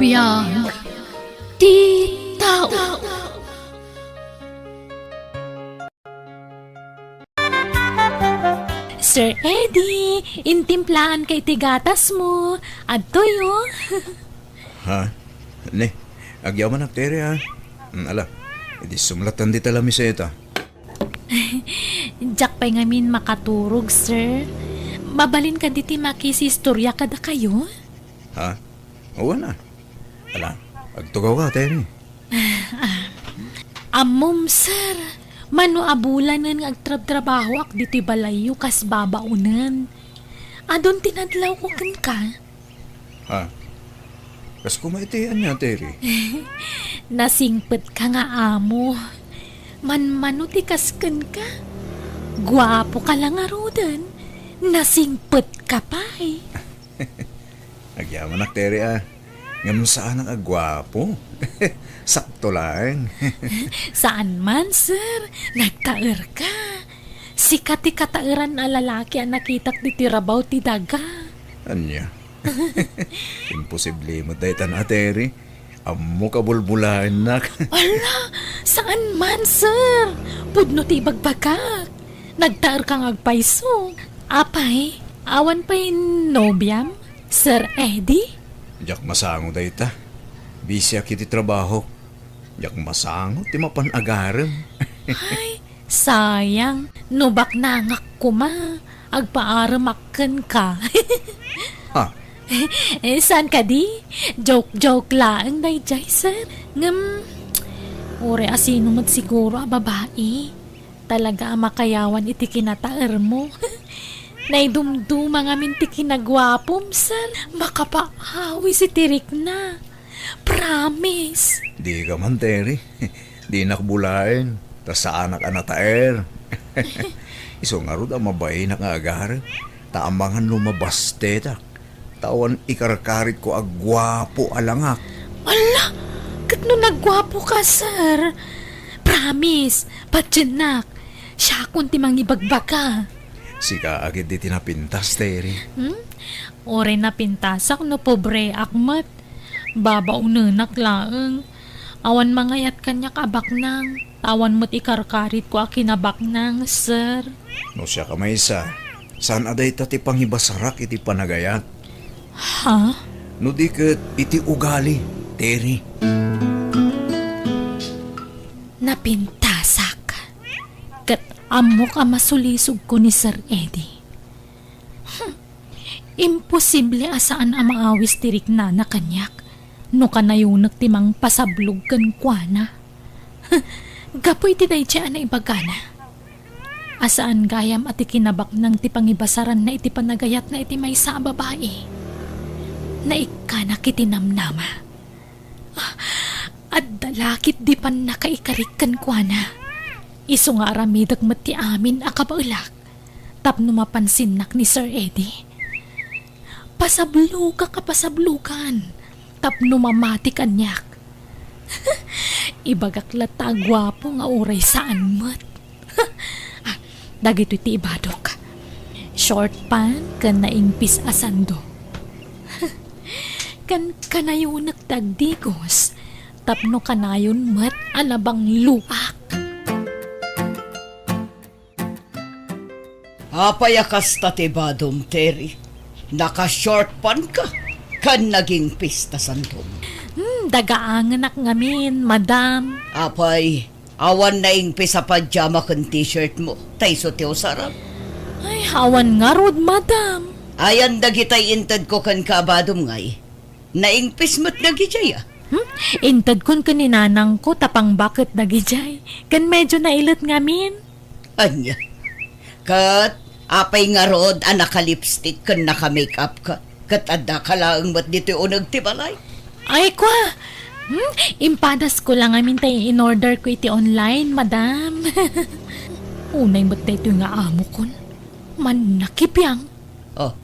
Biyag ti tao. Sir Eddie, intimplaan kay tigatas mo. Adtoy oh. Ha? Ne, agyaman na tere ha. Ala, edi sumlatan di tala miseta. Jak pa'y ngamin makaturog, sir. Mabalin ka diti makisistorya kada kayo. Ha? Oo na. Ala, agtugaw ka tere. Amom, sir. Mano abulan ng agtrab-trabaho ak diti balayo kas babaunan. Adon tinadlaw ko kan ka. Ha? Kas kumaitian niya tere. Nasingpet ka nga amo. Man-mano ti kasken ka. Gwapo ka lang arudan. Nasingpet ka pa eh. Agyaman na tere ha. Ngam saan ang agwapo? Sakto lang. Saan man, sir? Nagtaer ka. Sikat ti katairan na lalaki ang nakitak di tirabaw ti daga. Anya? Imposible mo tayo na tere. Amo ka bulbulaan nak. Ala, saan man, sir? Pudno ti bagbagak. Nagtaer kang agpaiso. Apay, awan pa'y nobyam? Sir Eddie? Jak masango dahi ta. Busy akiti trabaho. Jak masango ti mapanagaram. Ay, sayang. Nubak nangak ko ma. Agpaaramakken ka. Ha? Saan ka di? Joke-joke lang, dayjay, sir. Ore asino mo't siguro a babae. Talaga makayawan iti kinataer mo. Naidumduma nga minti kinagwapom, sir. Makapaawi si Tirik na. Promise. Di ka man, Terry. Di nakbulain. Tas sa anak anataer. Iso nga ro ang mabay na nga agar. Taamangan lumabas teta. Tawan ikarakarit ko agwapo alangak. Ala, kat no nagwapo ka, sir. Promise, patyanak. Siya kunti mangibagbag ka. Sika agad di tinapintas, Terry. Ore na pintasak no pobre akmat. Baba unanak laeng. Awan mangayat kanya kabak nang. Tawan mo't ikarkarit ko akinabak nang, sir. No siya ka may isa. Saan aday tati panghibasarak iti panagayat? Ha? No di kat iti ugali, Terry. Napintasak. Kat amo ka masulisog ko ni Sir Eddie. Imposible asaan ang maawis tirik na kanyak. No kanayunak timang pasablog kan kuana. Gapoy ti day na ibagana. Asaan gayam at ikinabak ng tipangibasaran na iti panagayat na iti may sa babae. Na ikanak itinamnama. At dalakit di pan nakaikarik kan kuana. Iso nga aramidag mati amin akabaulak. Tapno mapansinak ni Sir Eddie. Pasabluga ka pasablugan. Tapno mamati kanyak. Ibagak lata gwapo nga uray saan mo't. Dagito iti ibadok. Short pan kan naingpis asando. Kan kanayon nagtagdigos. Tapno kanayon mo't alabang luak. Apayakas tatibadom, Terry. Naka-short pan ka. Kan naging pista santom. Dagaangan ngamin, madam. Apay, awan na ing pisa pajama kan t-shirt mo. Tayso tiyo sarap. Ay, hawan nga rod, madam. Ayan dagitay intad ko kan kabadom ngay. Naingpis mo't nagijaya. Intad kun kaninanang ko tapang bakit nagijay. Kan medyo nailit ngamin. Anya. Kat, apay nga rod, naka-lipstick kan naka-makeup ka. Kat adda ka lang mo't dito o nagtibalay. Ay, kwa. Impadas ko lang amin tayo in-order ko iti online, madam. Unay mo't tayo nga amo kon. Manakipyang. Oh,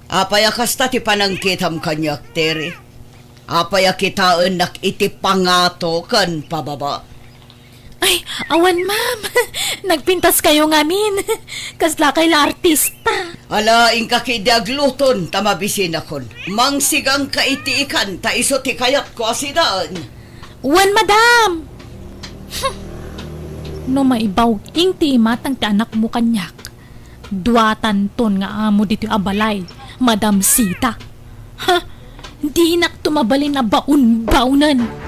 apayakas ta ti panangkitam kanyak, Terry. Apayakitaan nak iti pangato kan pababa. Ay, awan ma'am. Nagpintas kayo ngamin. Kasla kay la artista. Alaing ka kay diagluton, tamabisin akon. Mangsigang kaitiikan, ta iso ti kayat ko asidaan. Wan, madam! No maibaw, ing ti imatang ti anak mo kanyak. Duatan ton nga amo dito abalay, Madam Sita. Ha? Di nak tumabalin na baun-baunan.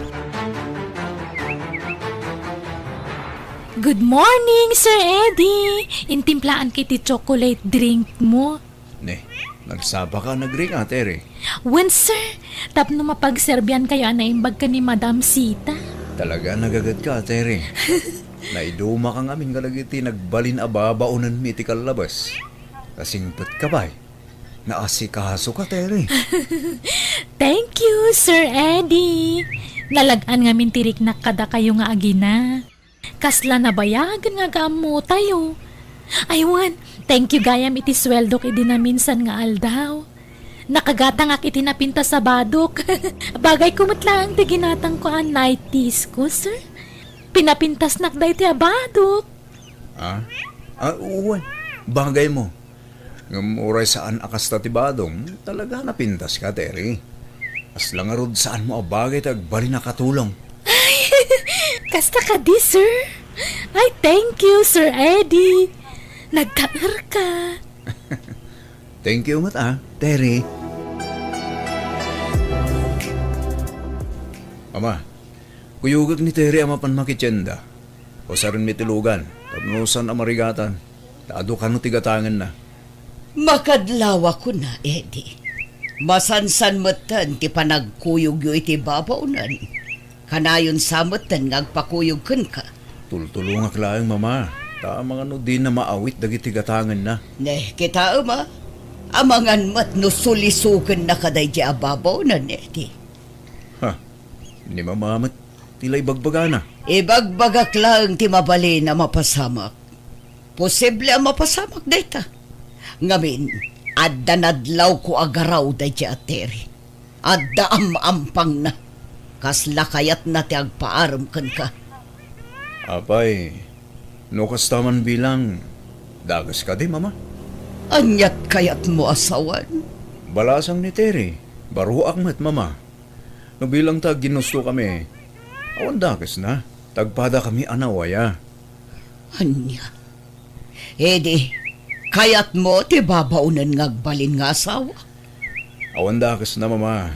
Good morning, Sir Eddie. Intimplaan kiti chocolate drink mo. Ne, nagsaba ka nagring Tere. When, sir, tapno mapagserbian kayo na imbag ka ni Madam Sita. Talaga nagagad ka, Tere. Naiduma kang amin kalagiti nagbalin ababaunan mi ti kalabas. Kasingpet ka ba? Naasikaso ka, Tere. Thank you, Sir Eddie. Nalagaan nga mintirik na kada kayo nga agina. Kasla na bayagan nga gamo tayo. Aywan, thank you gayam iti sweldo kiti na minsan nga aldaw. Nakagata nga kiti napinta sa badok. Bagay kumatlang ti ginatang ko ang nighties ko, sir. Pinapintas nakday ti abadok. Uwan. Bagay mo. Ngamuray saan akas tatibadong, talaga napintas ka, Tere. Asla nga rod saan mo abagay tagbali na katulong. Kasta ka di, sir. Ay, thank you, Sir Eddie. Nagtaer ka. Thank you mat Tere. Ama, kuyugag ni Tere ama pan makitsenda. O sarin mitilugan, tapnusan amarigatan. Taado ka no tigatangan na. Makadlawa ko na, Eddie. Masansan matan ti panagkuyog yu iti babaunan. Kanayon samatan ngagpakuyog kan ka. Tultulungak laang mama. Ta mga no di na maawit dagiti gatangan na. Kita ama. Amangan mat no sulisukan na kaday di ababaunan, Eddie. Ha, ni mamamat tila'y bagbaga na. Ibagbagak lang ti mabali na mapasamak. Posible ang mapasamak dayta. Ngamin, adda nadlaw ko agaraw day di ateri. Adda ampang na. Kasla kayat na ti agpaaram kan ka. Apay, no kastaman bilang, dagas ka di mama. Anyat kayat mo asawan. Balasang ni Tere, baruak mat mama. No bilang tag ginusto kami, awan dagas na, tagpada kami anawaya. Anya. Edi, kayat mo ti babaunan ngagbalin nga asawa. Awan dagas na mama,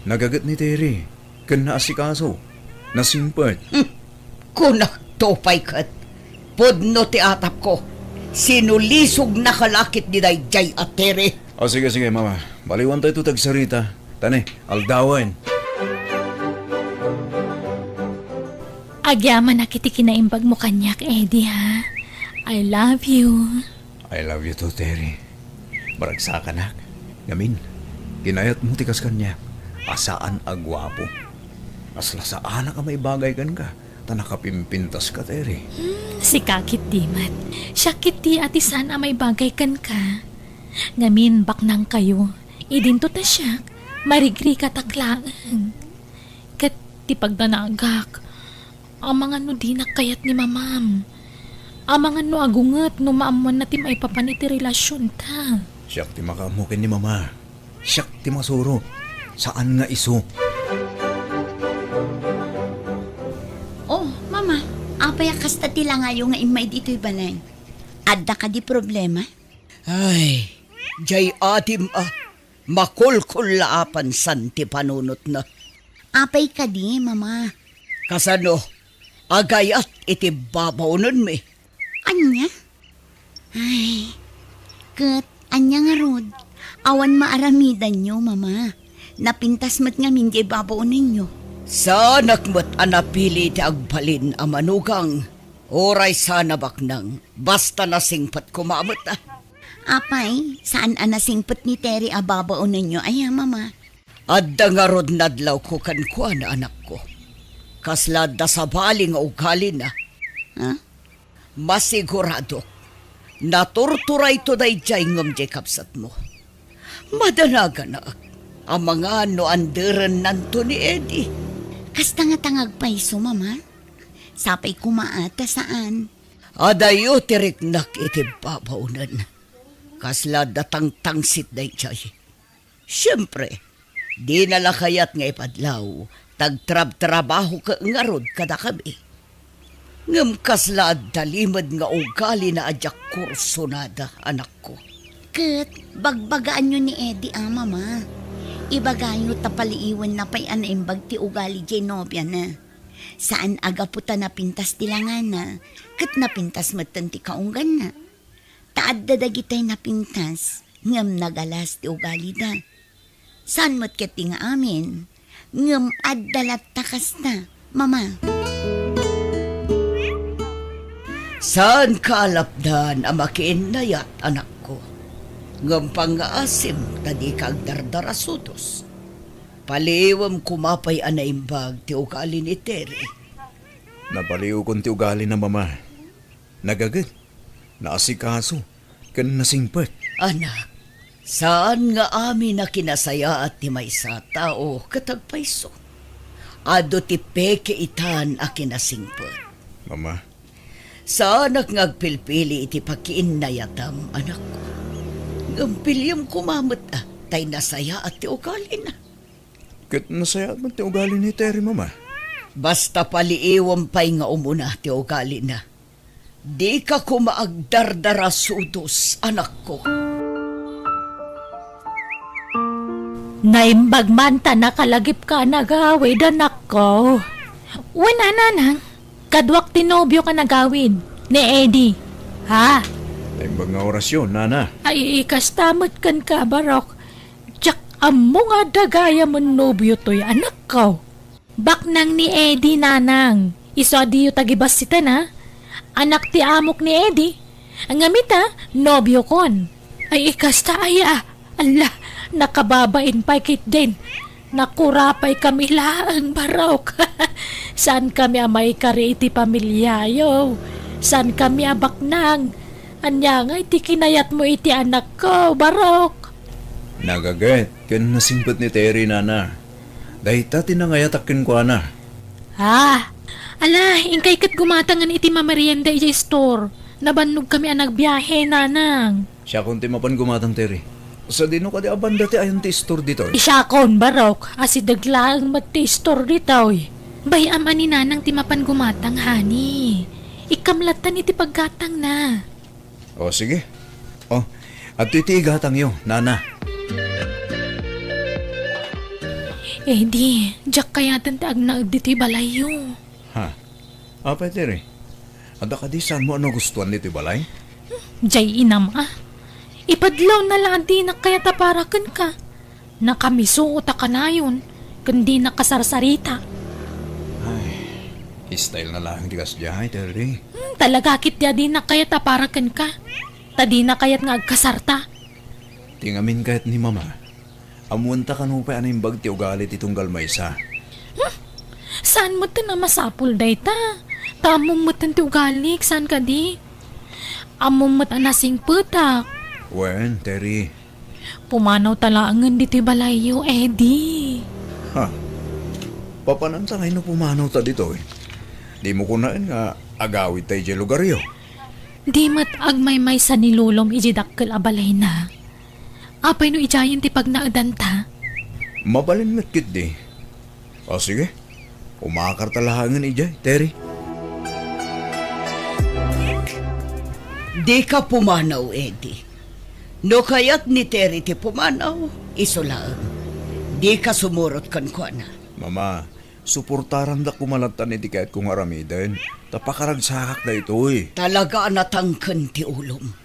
nagagat ni Tere, kan naasikaso, nasimpad. Kunak topay kat. Podno ti atap ko. Sinulisog na kalakit ni Dayjay at Tere. O sige mama, baliwan tayo tagsarita. Tane, aldawan. Agyaman na kiti kinaimbag mo kanyak, Eddie, ha? I love you. I love you too, Tere. Baragsakan na. Gamin, ginayat mo tikas kanya. Asaan agwapo. Asla saan ka may bagay kan ka. Tanakapimpintas ka, Tere. Si Kakit Dimat. Siya kiti ati sana may bagay kan ka. Ngamin baknang kayo. Idinto ta siya. Marigri ka taklaan. Kat ti pagdanagak. Amang ano di nakayat ni mamam. Amang ano agungat no maamuan na ti may papaniti relasyon ta. Siyak ti makamukin ni mama. Siyak ti masuro. Saan nga iso? Oh, mama, apay kasta tila ngayon nga imay dito'y balay. Adda ka di problema? Ay, jay atim makulkul laapan santi panunot na. Apay ka di, mama. Kasano, agayat iti babaunan mi. Anya? Ay, kat, anya nga rod. Awan maaramidan nyo, mama. Napintas mat nga mingi babaw ninyo. Sanak mo't anapili ti agbalin a manugang. Oray sana baknang, basta nasingpat kumamot Apay, saan anasingpot ni Terry ababaw ninyo? Ay, mama. Adda nga rod nadlaw ko kankwa na anak ko. Kaslad da sa baling ugali na. Ha? Masigurado, naturturay to dayjay ngam jay kapsat mo. Madanaga na, ang mga no anderan nanto ni Eddie. Kasta nga tangag paiso, mama. Sapay kumaata saan. Adayo tiriknak iti babaunan. Kasla datang tangsit day chay. Siyempre, di nalakayat nga ipadlaw, tagtrab-trabaho ka ngarod kada kami. Ngam kasla dalimad nga ugali na adyak kurso nada, anak ko. Kat, bagbagaan nyo ni Eddie mama. Ibagaan nyo tapaliiwan na pay anaimbag ti ugali jay nobya na. Saan aga puta napintas tilangan na, kat napintas matan ti kaunggan na. Taad dadagitay napintas, ngam nagalas ti ugali da. Saan mo't kati nga amin, ngam addalat takas na, mama. Saan kalapdan ang makiinayat, anak ko? Ngam pangaasim, tadi kag dardarasutos. Paliwam kumapay anaimbag ti ugali ni Terry. Napaliw kong ti ugali na mama. Nagagad. Naasikaso. Kan nasingpet. Anak, saan nga amin na kinasaya at ti maysa tao katagpayso? Ado ti peke itan a kinasingpet. Mama, Saan ngagpilpili iti pakiinayatam, anak ko? Ngam kumamot tay nasaya at ti ugali na. kat nasaya man ti ugali ni Terry, mama. Basta paliiwam pay nga umuna ti ugali na. Di ka kumaagdardarasudos, anak ko. Naimbag man ta nakalagip ka nagawid, anak ko. Wala nanang, kadwak tinobyo ka nagawid ni Eddie. Ha? Taimbag nga orasyon, nana. Ay ikastamot kan ka, Barok. Tsak amo nga dagaya mo nobyo to'y anak ko. Baknang ni Eddie, nanang. Iso adiyo tagibasitan, ha? Anak ti amok ni Eddie. Ang gamita, nobyo kon. Ay ikasta aya. Allah, nakababain pa kit din. Nakurapay kami laang, Barok. Saan kami amay kari iti pamilyayo? Saan kami abaknang? Anya nga iti kinayat mo iti anak ko, Barok. Nagagat, kan nasingpet ni Terry, nana. Dahita tinangayatakin ko, ana. Ha? Ala, ingkay kat gumatangan iti mamerienda iti store. Nabannog kami ang nagbiyahe, nanang. Siya kung timapan gumatang, Terry. Sa dino ka di abanda ti ayon ti store dito. Isyakon, Barok. Asidaglaang mati store dito. Bay ama ni nanang timapan gumatang, hani. Ikamlatan iti paggatang na. O, sige. O, at iti igatang yo, nana. Eh di, jak kaya tantaag na diti balayo. Ha? Apa, Terry? Ada ka di saan mo ano gustuhan nito balay? Jay inam Ipadlaw na lang di na kaya taparakan ka. Nakamisuot ka na yun, kundi nakasarsarita. Style na lang di kasyahay, Terry. Talaga kit ya di na kaya taparakan ka. Tadi na kaya't nga agkasarta. Tingamin kahit ni mama. Amunta ka nung pa anong bag ti ugalit itong galmaysa. Saan mo na masapul day ta? Tamong mo ti ugalik, saan ka di? Among mo nasing putak. Wen, Terry. Pumanaw talaangan di ti balayo, Eddie. Ha? Papanan sa kayo pumanaw ta dito eh. Di mo kunaan nga agawit tayo dyan lugar yo. Di mat agmay-may sa nilulom ijidakkel abalay na. Apay no ijayan ti pagnaadan ta. Mabalin matkit di. O sige, umakar talahangan ijay, Terry. Di ka pumanaw, Eddie. No kaya't ni Terry ti pumanaw, isolaan. Di ka sumurot kan ko na. Mama, suportaran da kumalatan iti kahit kung aramiden. Tapakaragsakak na ito eh. Talaga natangken ti ulom.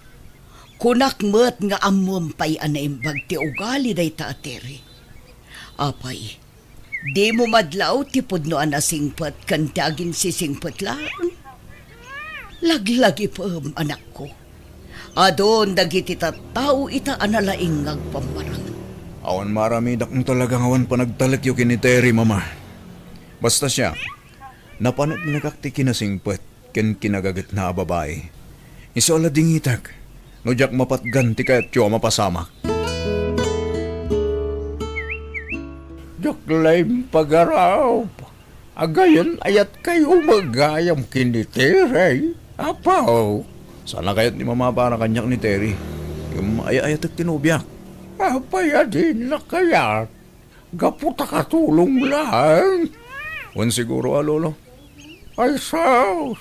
Kunak met nga amom pay anaimbag ti ugali day ta, Terry. Apay, di mo madlaw ti pudno anasingpet kan ti agin sisingpet lang. Laglagi pa anak ko. Adon dagiti tao ita analaing ngagpamarang. Awan marami dakong talagang awan pa nagtalit yung kiniteri, mama. Basta siya, napanat nagakti kinasingpet ken kinagagat na babae. Iso ala dingitag, no jak mapatganti kaya't yo mapasamak. Jak laim pagaraw. Agayon ayat kayo magayam kini Terry. Apaw. Sana kayat ni mama para kanyak ni Terry. Yung ayat at tinubyak. Apaya din na kaya. Gaputa katulong lang. Wan siguro Lolo. Ay saus.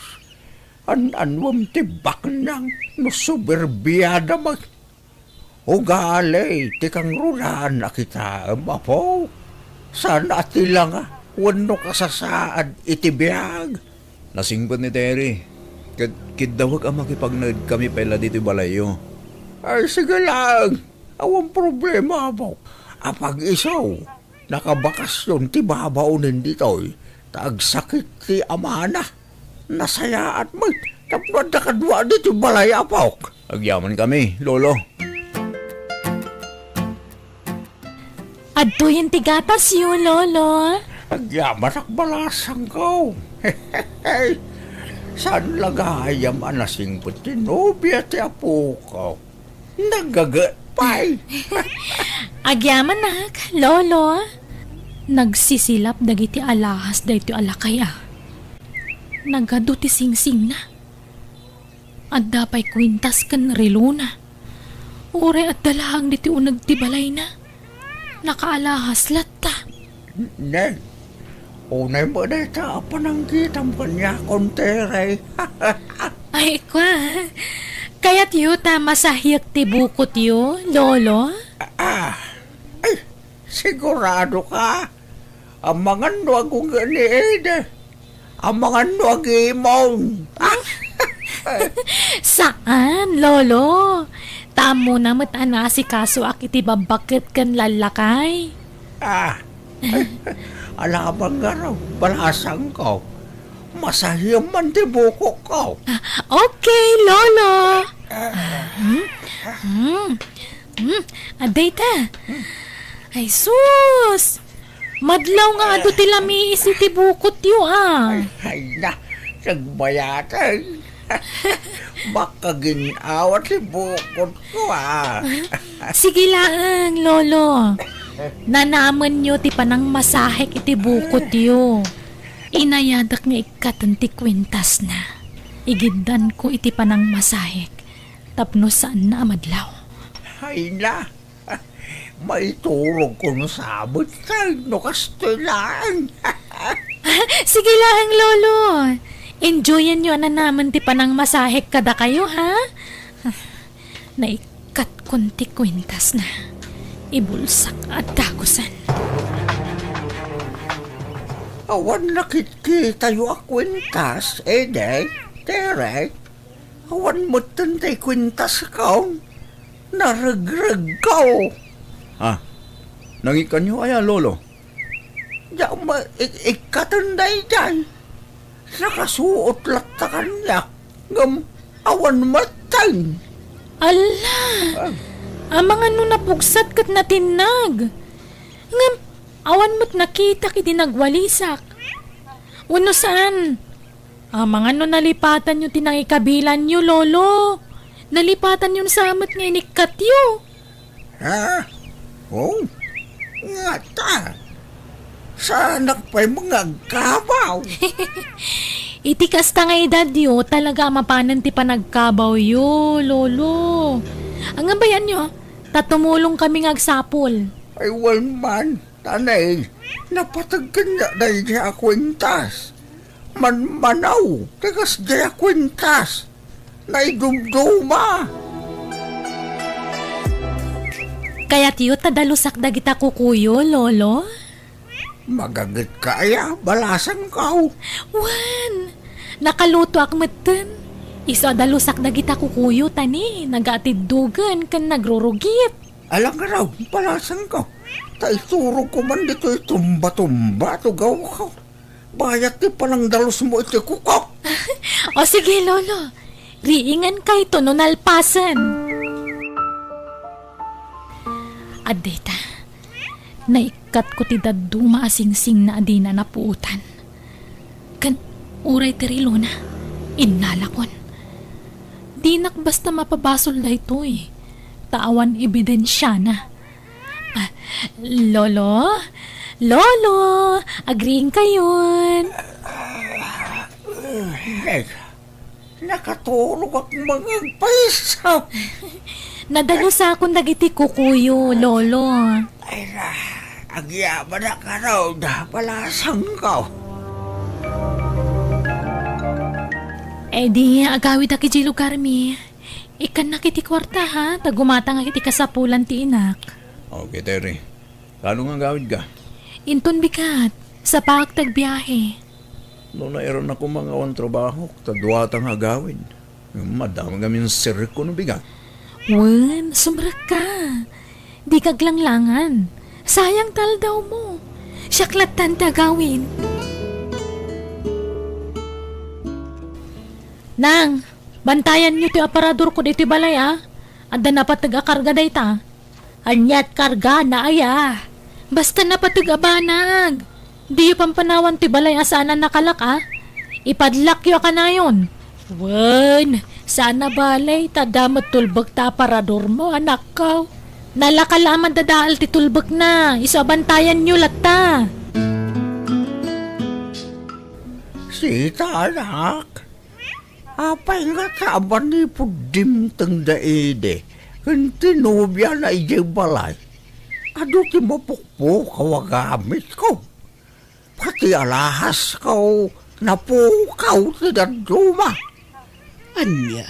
Anwam tibak nang no suberbiyada mag. Ugali, tikang rulaan na kita, apo. Sana atila nga, wano kasasaad itibiyag. Nasingpot ni Terry. Kidawag ang makipagnad kami pala dito balayo. Ay, sige lang. Awang problema, apo. Apag isaw, nakabakasyon ti babaunin dito'y. Tagsakit ti amana. Nasaya at mag, tapnod na kadwa dito balay, apo. Agyaman kami, Lolo. Adto yung tigatas yun, Lolo. Agyaman at balasang ko. Saan lagayam anasing po tinubya ti apo ko? Nagagatpay. Agyaman nak, Lolo. Nagsisilap dagiti alahas dayto alakaya. Nagado ti singsing na. At dapay kwintas kan reluna. Ure at dalahang diti unag ti balay na. Nakaalahas latta. Neng, unay mo na ita pananggitan pa niya kontere. Ay, kwa. Kaya't yu masahyak ti bukot yu, Lolo? Ay, sigurado ka. Ang mga nuwag kong ganiid. Ang mga nuwag imong. Saan, Lolo? Tamo na matana si kaso akiti babakit kan lalakay. Alamang nga raw, balasang ko. Masahiyam man ti buko ko. Okay, Lolo. Aday ta. Ay, sus. Madlaw nga ado ti lami isi ti bukot yu, Ay na, nagbayatan. Baka ginawat si bukod ko, Sige lang, Lolo. Nanaman nyo ti panang masahek iti bukot yu. Inayadak nga ikatan ti kwintas na. Igiddan ko iti panang masahek. Tapno saan na amadlaw. Ay na, may turog ko no sabot no kastulan. Sige lang, Lolo. Enjoyan nyo na naman ti panang masahek kada kayo, ha? Naikat kunti kwintas na. Ibulsak at dagusan. Awan nakikita yu a kwintas, de, Tere. Awan mo tantay kwintas ka. Naragrag ka. Nangikan yu aya, Lolo? Diyan ikatanday dyan. Nakasuot latta kanya. Ngam, awan matay. Ala! Amang ano napugsat kat natinag. Ngam, awan mo't nakita kiti nagwalisak. Uno saan? Amang ano nalipatan nyo tinangikabilan nyo, Lolo. Nalipatan yun sa amat nga inikat yu. Oh, nga ta. Sanak pa'y mga gabaw. Iti kasta nga edad yu, talaga mapanan ti panagkabaw yu, Lolo. Ang bayan nyo, tatumulong kami ngagsapol. Ay, man, tanay, napatagkan na dahil niya kwintas. Manaw, tagas niya kwintas. Naidumduma. Kaya't yu, tadalusak dagita kukuyo, Lolo. Magagit kaya, balasan ka. Wan, nakaluto ak meten. Isa dalusak dagita kukuyo tani, nagatiddugan kan nagrurugit. Alang ka raw, balasan ka. Taituro ko man dito tumba-tumba to gaw ka. Bayat ti palang dalos mo iti kukok. O sige, Lolo. Riingan kay to no nalpasan. Adeta, naikat ko ti daddu maasing-sing na adina na puutan. Kan, uray tirilo na, inalakon. Dinak basta mapabasol da ito eh. Tawan ebidensya na. Lolo, Lolo, agreeing kayon. Nakatulog akong mga paisaw. Nadalo sa akong dagiti kukuyo, Lolo. Ay na, agyaman na ka raw, palasang ka. Di agawid aki di lugar mi. Ikan na kiti kwarta ha, tagumata nga kiti kasapulan ti inak. Okay, Terry. Kano nga gawid ka? Inton bikat, sa pagtagbiyahe. Noong nairon ako mga awan trabaho, tadwata nga gawid. Madami kami ng sirik ko ng bigat. Wen, sumra ka. Di kaglanglangan. Sayang tal daw mo. Siyaklatan tagawin. Nang, bantayan niyo ti aparador ko dito balay ah. Anda na patag-akarga day ta. Anyat karga na aya. Basta na patag-abanag. Di yu pampanawan ti balay asanan nakalak ah. Ipadlak yu ka na yun. Wen, sana balay tadamot tulbag ta aparador mo anak ko. Nalakalaman dadaal ti tulbag na. Isabantayan niyo lata. Sita, anak. Apay nga taban ni pudim tang daide. Kantinubya na ijay balay. Ado ti mapukpo kawagamit ko. Pati alahas ko napukaw ti daduma. Anya,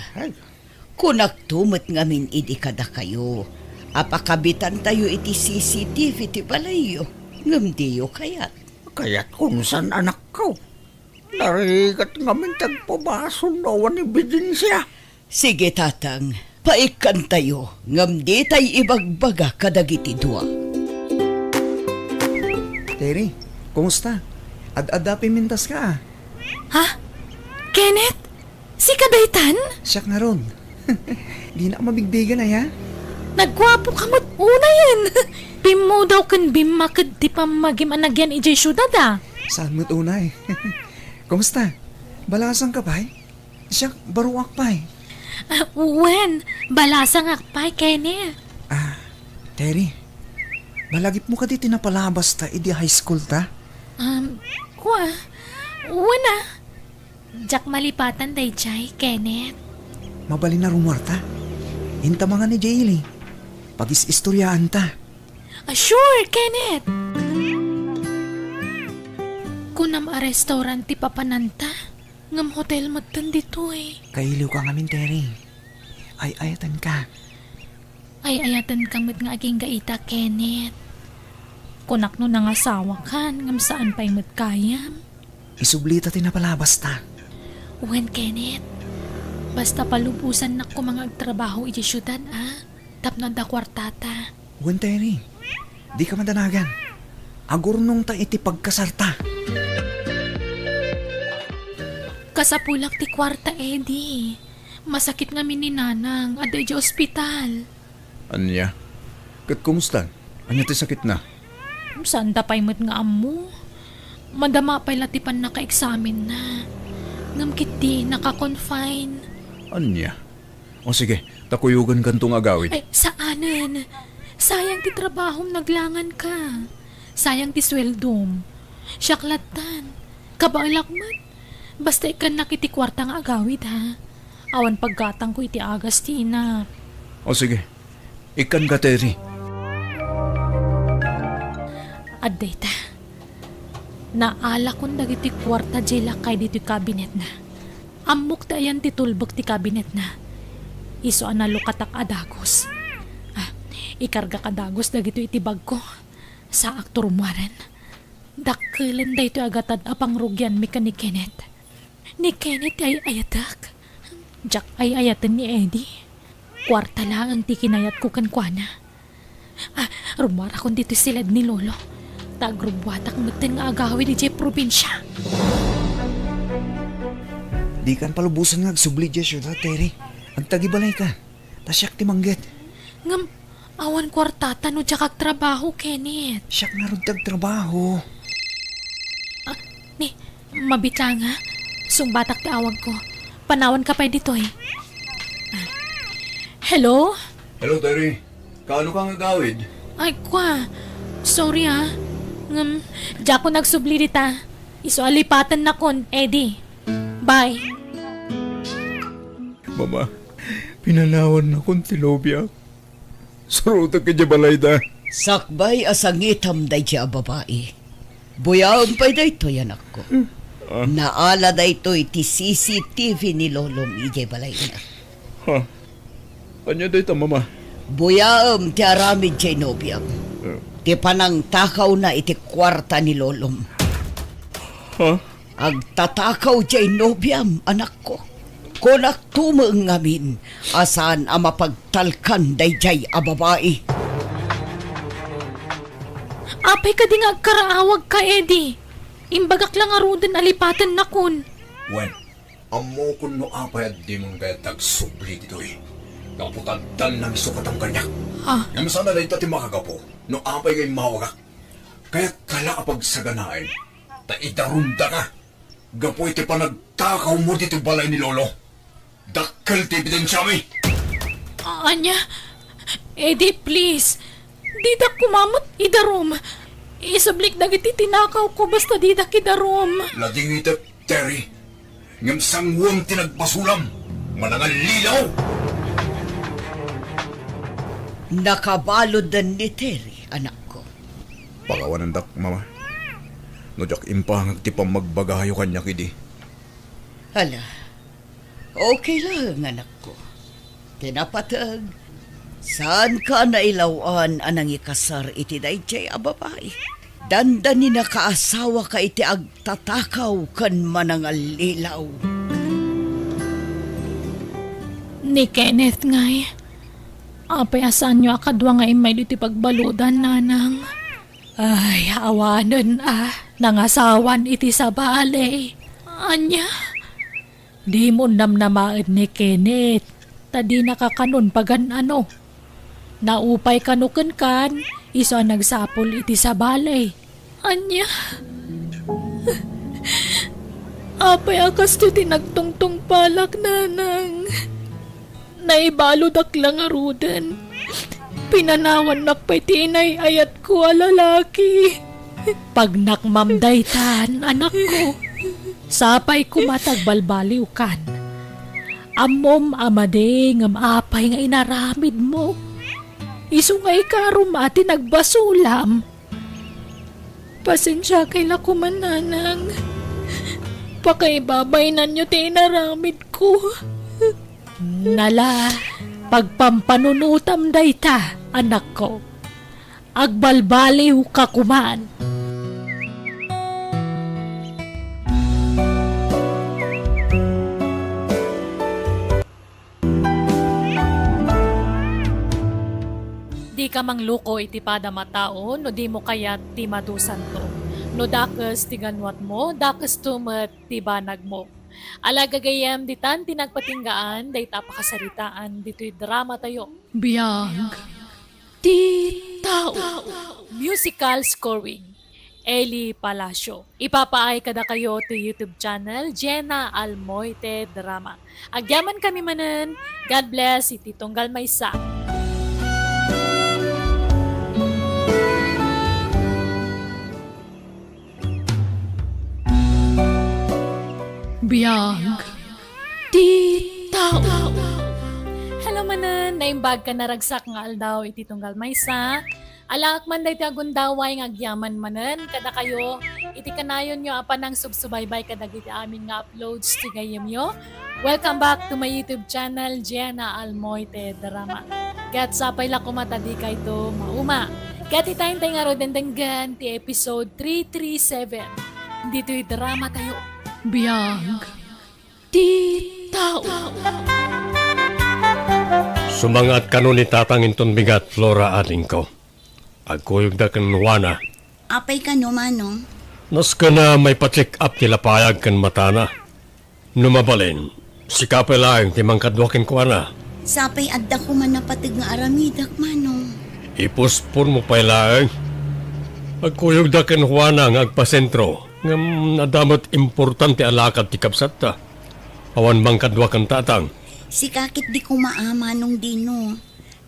kunak tumot ngamin idi kada kayo. Apakabitan tayo iti CCTV ti balayo. Ngamdiyo kayat. Kaya't kung san anak ko. Narigat ngamin tagpabason na wan ebidensya. Sige tatang, paikan tayo. Ngamdi tayo ibagbaga kadagiti dua. Terry, kumusta? Ad-ada pimintas ka. Ha? Kenneth? Si Kadaytan? Siyak na ron. Di na mabigbigan na ya. Nagwapo ka mo't una yan. Bim mo daw kan bim makad di pa magim anagyan ijay syudad ah. Saan mo't unay? Kumusta? Balasang ka pa'y? Siyak baruak pa'y. Wen, balasang akpay Kenneth. Terry, balagip mo ka di tinapalabas ta idi high school ta? Kwa? Wana. Jak malipatan day jay, Kenneth. Mabali na rumor ta. Hinta mga ni Jaylee. Pagis-istoryaan ta. Sure, Kenneth. Kunam a restaurant ti papananta. Ngam hotel matan dito eh. Kailiw ka ngamin, Terry. Ay ayatan ka. Ay ayatan kamit nga aging gaita, Kenneth. Kunak no nangasawa kan, ngam saan pa'y matkayam. Isublita tinapalabas ta. Wen, Kenneth. Basta palubusan na ko mga agtrabaho iti syudad, ah. Tapno da kwartata. Wen, Terry. Di ka madanagan. Agurnong ta iti pagkasarta. Kasapulak ti kwarta, Eddie. Masakit nga ni nanang, aday di ospital. Anya? Kat kumusta? Anya ti sakit na? Saan da pa'y mat nga amo? Madama pa'y latipan na ka-examen na. Ngam kiti, naka-confine. Anya? O sige, takuyugan kantong agawid. Ay, saanan? Sayang ti trabahom naglangan ka. Sayang ti sweldom. Syaklatan. Kabalakmat. Basta ikan nakiti kwarta nga agawid ha. Awan paggatang ko iti agas ti ina. O sige, ikan ka, Terry. Adday ta. Naala kong dagiti kwarta jela kay dito kabinet na. Amok ta yan ti tulbog ti kabinet na. Iso analo katak adagos. Ikarga kadagos dagito iti bag ko. Sa aktor umwaran. Dakkilan da ito agatad apang rugyan mi ka ni Kenneth. Ni Kenneth ay ayatak. Jack ay ayatan ni Eddie. Kwarta lang ang tikinayat ko kankwana. Rumara kong dito silad ni Lolo. Tagrubwatak matan nga agawi di jay probinsya. Di kan palubusan nga agsubli dya syudad, Terry. Agtagibalay ka. Tasyak ti manggit. Ngam, awan kwartata no jak trabaho, Kenneth. Siyak nga ron trabaho. Ni, mabita nga. Sumbatak ti awag ko. Panawan ka pa dito eh. Hello? Hello, Terry. Kaano kang agawid? Ay, kwa. Sorry ah. Diya ko nagsubli dita. Iso alipatan na kon, Eddie. Bye. Mama, pinanawan na kong tilobya. Surutan ka dyan balay da. Sakbay asangitam day siya babae. Buyaon pa day to yan ako. Naala day to iti CCTV ni Lolong ije balay na. Ha? Anya dito, mama? Buyaom ti aramid jay nobyam. Ti panang takaw na iti kwarta ni Lolong. Ha? Agtatakaw jay nobyam, anak ko. Kunak tumang ngamin, asan ang mapagtalkan day jay a babae. Apay ka ding agkaraawag ka, Eddie. Imbagak lang arudan alipatan na kun. Wen, amo ko no apay at di mong kaya tagsubli dito eh. Kaputantan ng isukatang kanya. Ha? Yung sana na ito ti makagapo, no apay kay mawagak. Kaya kala kapag saganain, ta idarunda ka. Gapo iti pa nagtakaw mo dito balay ni Lolo. Dakkel ti ebidensya mi. Anya? Eddie, please. Di da kumamot idarom. Isablik dagiti tinakaw ko basta di da kidarom. Lading ito, Terry. Ngam sangwang tinagpasulam. Manangal lilaw. Nakabalod dan ni Terry, anak ko. Pagawanan dak, mama. No jak impang ti magbagayo kanya kidi. Hala, okay lang, anak ko. Tinapatag, saan ka nailawan anang ikasar iti dayjay a babae? Dandan ni nakaasawa ka iti agtatakaw kan manangal lilaw. Ni Kenneth ngay. Apay asan nyo akadwa nga imay diti pagbaludan, nanang. Ay, awanan nangasawan iti sa balay. Anya? Di mo namnamaad ni Kenneth. Tadi nakakanon pagan ano. Naupay kanukan kan, iso nagsapol iti sa balay. Anya? Apay akas to tinagtungtong palak, nanang. Naibalod lang arudan. Pinanawan nakpay tinay ayat ko a lalaki. Pag nakmamday tan, anak ko. Sapay kumatagbalbaliw kan. Amom amade ngam apay nga inaramid mo. Isungay karum ati nagbasulam. Pasensya kay lakuman, nanang. Pakaibabay na nyo ti inaramid ko. Nala, pagpampanunutam dayta, anak ko. Agbalbaliw ka kuman. Di ka mangluko iti pada matao, no di mo kayat ti madusan to. No dakes ti ganwat mo, dakes tumet ti banag mo. Alagagayam ditan tinagpatinggaan, day tapakasaritaan, dito'y drama tayo. Biyag, ti tao. Musical scoring, Eli Palacio. Ipapaay kada kayo to YouTube channel, Jenna Almoite Drama. Agyaman kami manen, God bless, iti Tonggal Maysa. Biyag, ti tao. Hello manan, naimbag ka naragsak nga aldaw iti Tonggal Maysa. Alak man dahi agundaway nga agyaman manan, kada kayo, iti kanayon nyo apan ng subsubaybay kada iti amin nga uploads ti gayem nyo. Welcome back to my YouTube channel, Jenna Almoite Drama. Kat sapay la kumatadi kay to mauma. Kat itayin tayo nga rodendenggan ti episode 337. Dito'y drama tayo. Biyag, ti tao. Sumangat kanu ni tatang inton bigat, Flora aling ko. Agkuyog da kan wana. Apay ka no, manong. Nas ka na may pa-check up tila payag kan matana. Numabalin, si kapelang timang kadwakin ko na. Sapay adda ko man napatig nga aramidak, manong. Ipuspon mo pailaang. Agkuyog da kan wana nga agpasentro. Ngam nadamot importante alakad ti kapsatta. Awan bang kadwakan tatang. Si kakit di ko maama nung dino.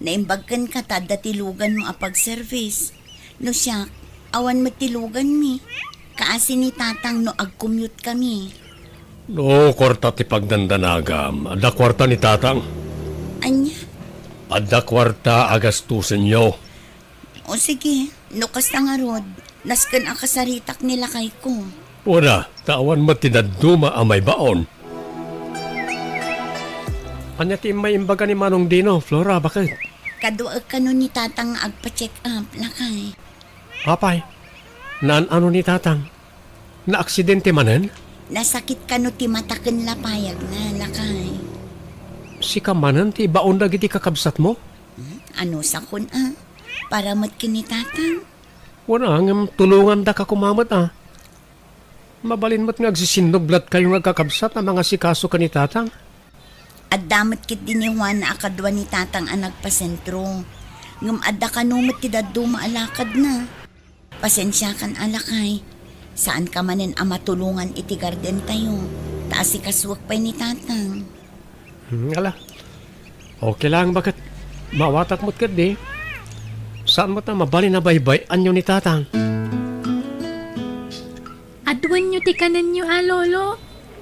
Naimbagkan ka tada tilugan mo apag service. No siya, Awan matilugan mi. Kaasi ni tatang no ag-commute kami. No, kwarta ti pagdandanagam. Adda kwarta ni tatang. Anya? Adda kwarta agastusin nyo. O sige, nukas na nga rod. Naskan ang kasaritak nila kay ko. Wala, tawan matinaduma ang may baon. Anya ti may imbaga ni Manong Dino, Flora, bakit? Kaduag ka nun ni tatang agpa-check up lakay. Apay, ano ni tatang? Na-aksidente manen? Nasakit ka no ti mataken lapayag na lakay. Si kamanan ti baon dagiti kakabsat mo? Ano sa kun Para matkin ni tatang. Wala nga tulungan da ka kumamat Mabalin mo't nga agsisinoblat kayo nga kakabsat ang mga sikaso ka ni tatang. At damat kit din ni Juan na akadwa ni tatang ang nagpasentro. Ngum adda ka numot ti daddo maalakad na. Pasensya kan alakay. Saan ka manen ang matulungan iti garden tayo. Taas si kaswak pa'y ni tatang. Ala, okay lang bakit mawatak mo't kat di. Saan mo't na mabalin na baybay anyo ni tatang? Adwan nyo ti kanan nyo, lolo.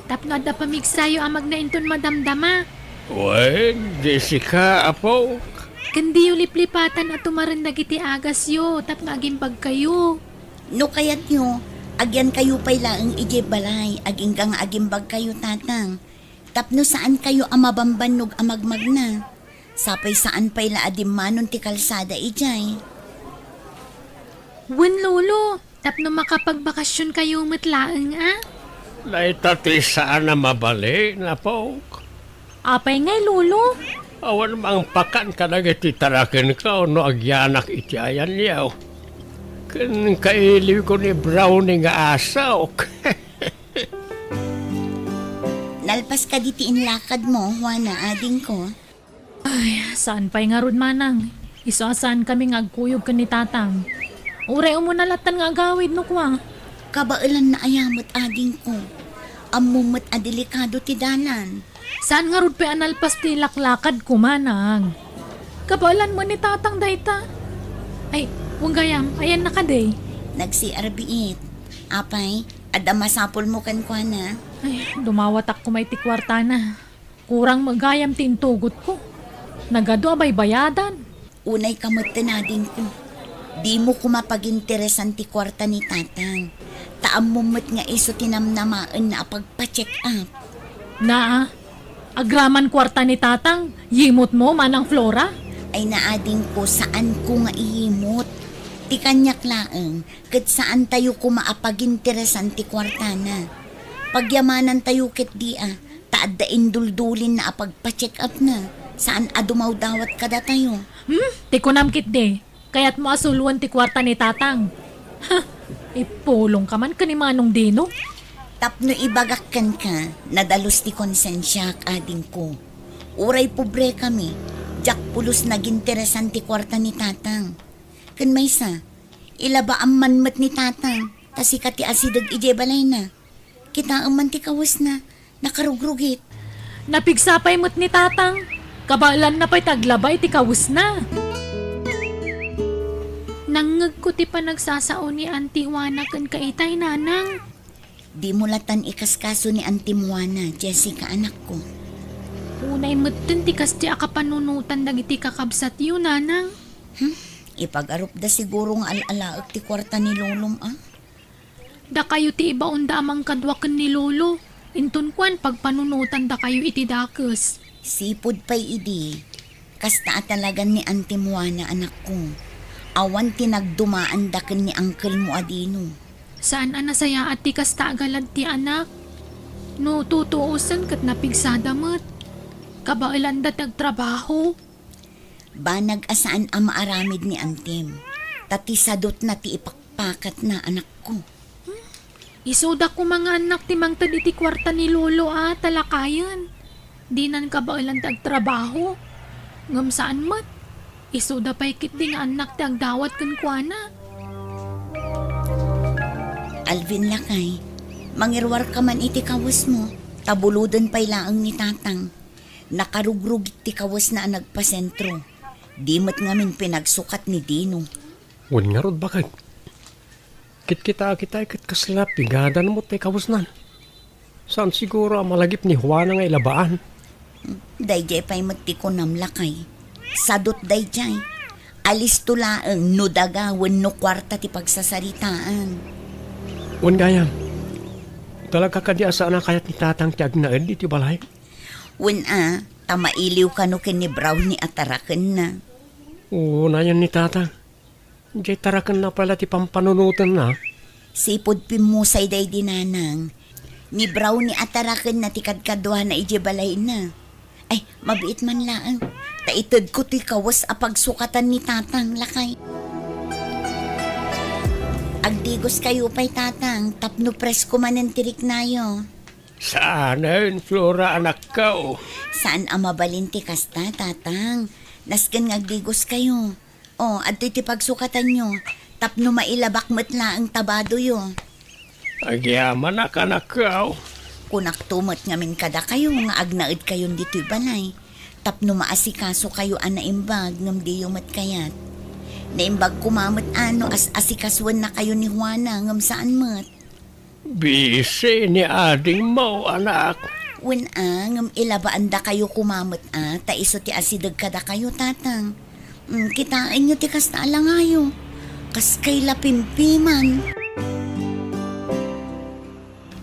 Tapno da pamigsayo amag na inton madamdama. Uy, Jessica, apo. Kandi yung liplipatan at tumaran dagiti agas yo. Tapno agimbag kayo. No kayat nyo, agyan kayo pa'y laang ije balay. Aging agimbag kayo tatang. Tapno saan kayo amabambanog amagmag na. Sapay saan pa'y laadim manon ti kalsada ijay. Wen, lolo. Tapno makapagbakasyon kayo matlaang, Naitati saan na mabali na po. Apay ngay, lolo. Awan mang pakan ka na iti tarakin ka no agyanak iti ayan niyaw. Kan kailiw ko ni Brownie nga asok. Nalpas ka ditiin lakad mo, Juana, ading ko. Ay, saan pa'y nga rod manang? Isasaan kami nga agkuyog ka ni tatang. Uray mo nalatan nga agawid no kwa. Kabailan na ayamot ading ko. Amumot a delikado ti dalan. Saan nga rod pa analpas ti laklakad ko manang? Kabalan mo ni tatang dayta. Ay, huwag gayam, ayan na ka day. Nagsi-arbiit. Apay, adda masapol mo kan kwa na. Ay, dumawatak ko may tikwarta na. Kurang magayam tintugot ko. Nagado abay bayadan. Unay kamot tinading ko. Di mo kumapaginteresan ti kwarta ni tatang. Taamumot nga iso tinamnamaan na pagpa-check up. Na, agraman kwarta ni tatang, yimot mo manang Flora? Ay naading ko saan ko nga ihimot. Ti kanyak laeng, kat saan tayo kumaapaginteresan ti kwarta na. Pagyamanan tayo ket di taad da induldulin na apagpa-check up na. Saan adumaw dawat kada tayo. Ti kunamkit de. Kaya't mo asuluan ti kwarta ni tatang. Ha, ipulong ka man ka ni Manong Dino. Tapno ibagakkan ka, nadalos ti konsensya ading ko. Uray pobre kami, jak pulos naginteresan ti kwarta ni tatang. Kan maysa, ilaba ang manmat ni tatang, tasika ti asidag ije balay na. Kita ang man ti kawas na, nakarugrugit. Napigsapay mo't ni tatang. Kabalan na pa'y taglabay ti kawus na. Nangag ko ti pa nagsasao ni Auntie Juana kan kaitay nanang. Di mo latan ikaskaso ni Auntie Juana, Jessica anak ko. Unay mutten ti kasti akapanunutan dagiti kakabsat yun nanang. Ipag-arup da siguro nga alalaag ti kwarta ni Lolong Da kayo ti ibaon da amang kadwakan ni Lolo. Intun kwan pagpanunutan da kayo iti dakes. Sipod pa'y idi. Kasta talagan ni Auntie Juana anak ko. Awan tinagdumaan daken ni uncle mo adino. Saan anasaya at ti kasta agalad ti anak? No tutuusan kat napigsada mat. Kabailan da tagtrabaho. Ba nag-asaan ang maaramid ni Antem. Tatisadot na ti ipakpakat na anak ko. Isuda ko mga anak ti mangtad iti kwarta ni Lolo talakayan. Di nan kabailan tagtrabaho. Ngam saan mat? Isuda pa'y kit di nga anak ti agdawat kan kuana. Alvin lakay, mangirwar ka man iti kawas mo. Tabuludan pa'y laang ni tatang. Nakarugrug ti kawas na nagpasentro. Di mo't ngamin pinagsukat ni Dino. Wan nga rod bakit? Kit kita ikit kaslap, pigadan mo tay kawusnan. Saan siguro ang malagip ni Juana nga ilabaan? Dayjay pa'y magtiko namlakay. Sadot dayjay. Alis tulaang no dagawan no kwarta ti pagsasaritaan. Wan gayam. Talaga ka di asa na kayat ni tatang ti agnaed iti balay? Tamailiw ka no ken ni Brownie at taraken na. Oo, na yan ni tatang. Diyan tarakan na pala ti pampanunutan na. Sipod pimusay day dinanang. Ni Brownie at taraken na ti kadkadwa na ijibalay na. Ay, mabiit man laang. Taitad ko ti kawas apagsukatan ni tatang lakay. Agdigos kayo pa'y tatang, tapno presko man ang tirik nayo. Saan yun, Flora, anak ka? Saan ang mabalinti kasta, tatang? Nasken ngagdigos kayo. O, adto'y ti pagsukatan nyo. Tapno mailabak mo't laang tabado yo. Agyaman anak ka. Kunak tumot ngamin kada kayo, nga agnaid kayon dito'y balay. Tapno maasikaso kayo anaimbag, ngam di yumat kayat. Naimbag kumamot as asikaswan na kayo ni Juana, ngam saan mat. Bisi ni ading mo, anak. Ngam ilabaan da kayo kumamot ta iso ti asidag kada kayo, tatang. Kitain nyo ti kasta alangayo. Kas kay lapimpiman.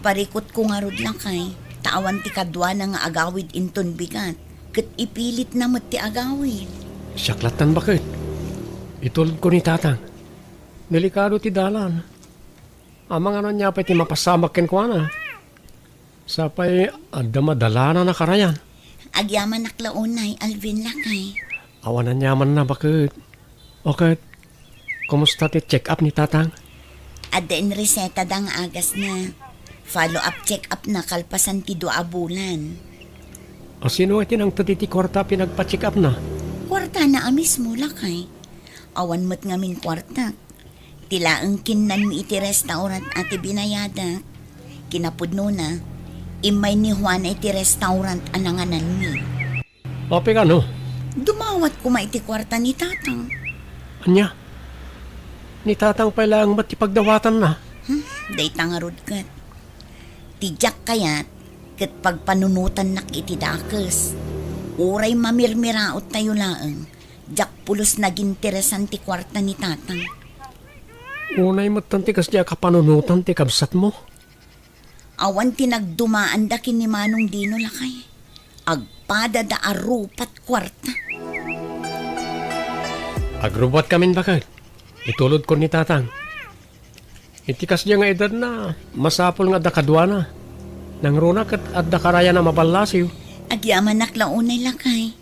Parikot ko nga rod lakay, tawan ti kadwa na nga agawid inton bigat, kat ipilit na ti agawid. Siyaklatan bakit? Itulog ko ni tatang. Delikado ti dalan. Amang ano niya pa ti mapasamak ken ko na. Sapay adda madalana na karayan. Agyaman naklaunay, Alvin lakay. Awanan yaman na bakit? Okay. Kumusta ti check up ni tatang? Adda in reseta dang agas na. Follow-up check-up na kalpasan ti 2 bulan. O sino iti nang tati kwarta pinagpa-check up na? Kwarta na amis mo lakay. Awan mo't ngamin kwarta. Tilaang kinan mi iti restaurant ati binayada. Kinapudno na, imay ni Juan iti restaurant ananganan mi. Ope ka no? Dumawat ko iti kwarta ni tatang. Anya? Ni tatang pala ang matipagdawatan na. Day tangarod kat. Tijak kayat, kat pagpanunutan nak iti dakes. Uray mamirmiraot tayo laang. Jak pulos naging interesan ti kwarta ni tatang. Unay matantikas niya kapanunutan ti kabsat mo. Awan tinagdumaan da kin ni Manong Dino lakay. Agpada da arupat kwarta. Agrubat kamin bakit? Itulod ko ni tatang. Itikas niya nga edad na, masapol nga dakadwa na. Nang runa kat at dakaraya na mabalasiw. Agyaman naklaunay lakay.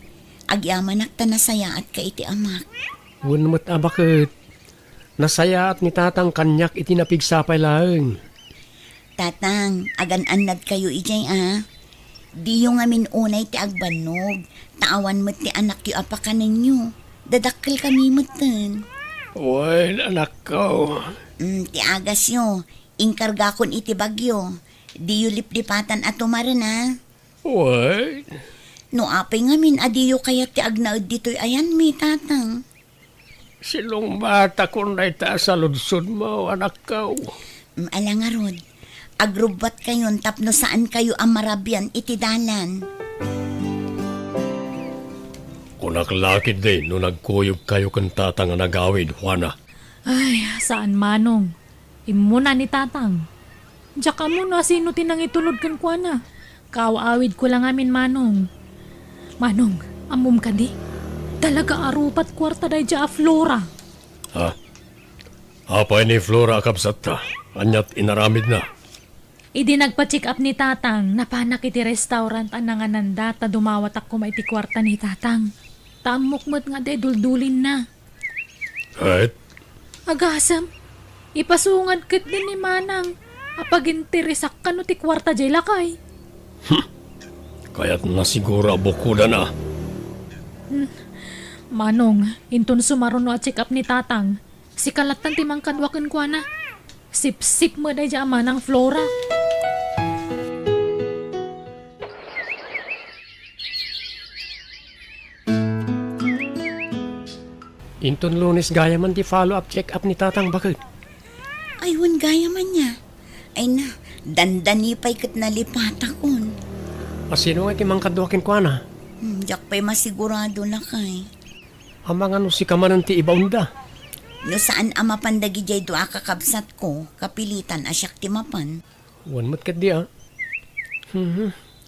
Agyaman naktanasaya at ka iti amak. Wunmat bakit? Nasaya at ni tatang kanyak itinapigsapay lang. Tatang, agan-anad kayo ijay Di yung amin unay ti agbanog. Tawan mo ti anak yu apakanan nyo. Dadakkel kami matan. Well, anak ko. Ti agas yo, inkarga kon iti bagyo. Di yu liplipatan at tumaran What? No apay ngamin adiyo kaya ti agnaud dito'y ayan mi tatang. Silong bata kung na ita sa lunsod mo, anak ko. Alangarod, agrubat kayon tapno saan kayo ang marabyan iti dalan. Kung naklakid din no nagkuyog kayo kang tatang nga nagawid, Juana. Ay, saan manong? Imuna ni tatang. Tsaka mo na sino tinang itulod kan kwa na. Kaawawid ko lang amin manong. Manong, amom ka di? Talaga arupat kwarta day dya Flora. Ha? Apay ni Flora kapsat ta. Anyat inaramid na. Idi nagpa-check up ni tatang, napanak iti restaurant ananganan data dumawat ako maiti kwarta ni tatang. Tamukmat nga day duldulin na. Kahit? Agasam, ipasungad kit din ni Manang. Apag-interesak ka no ti kwarta jay lakay. Kaya't nasigura bukuda na. Manong, inton sumaron no at check up ni tatang. Si kalatan timang kadwakan kwa na. Sip-sip mo day dya Manang Flora. Inton Lunes gaya man di follow-up check-up ni tatang bakit? Aywan gaya man niya. Ay na, dandani pa'y kat nalipatakon. Asino nga ti mangkadwakin ko na? Diyak pa'y masigurado na kay. Amang ano si kamanan ti ibaunda. No saan ama pandagi jay doa kakabsat ko, kapilitan asyak timapan. Wan mo't kat di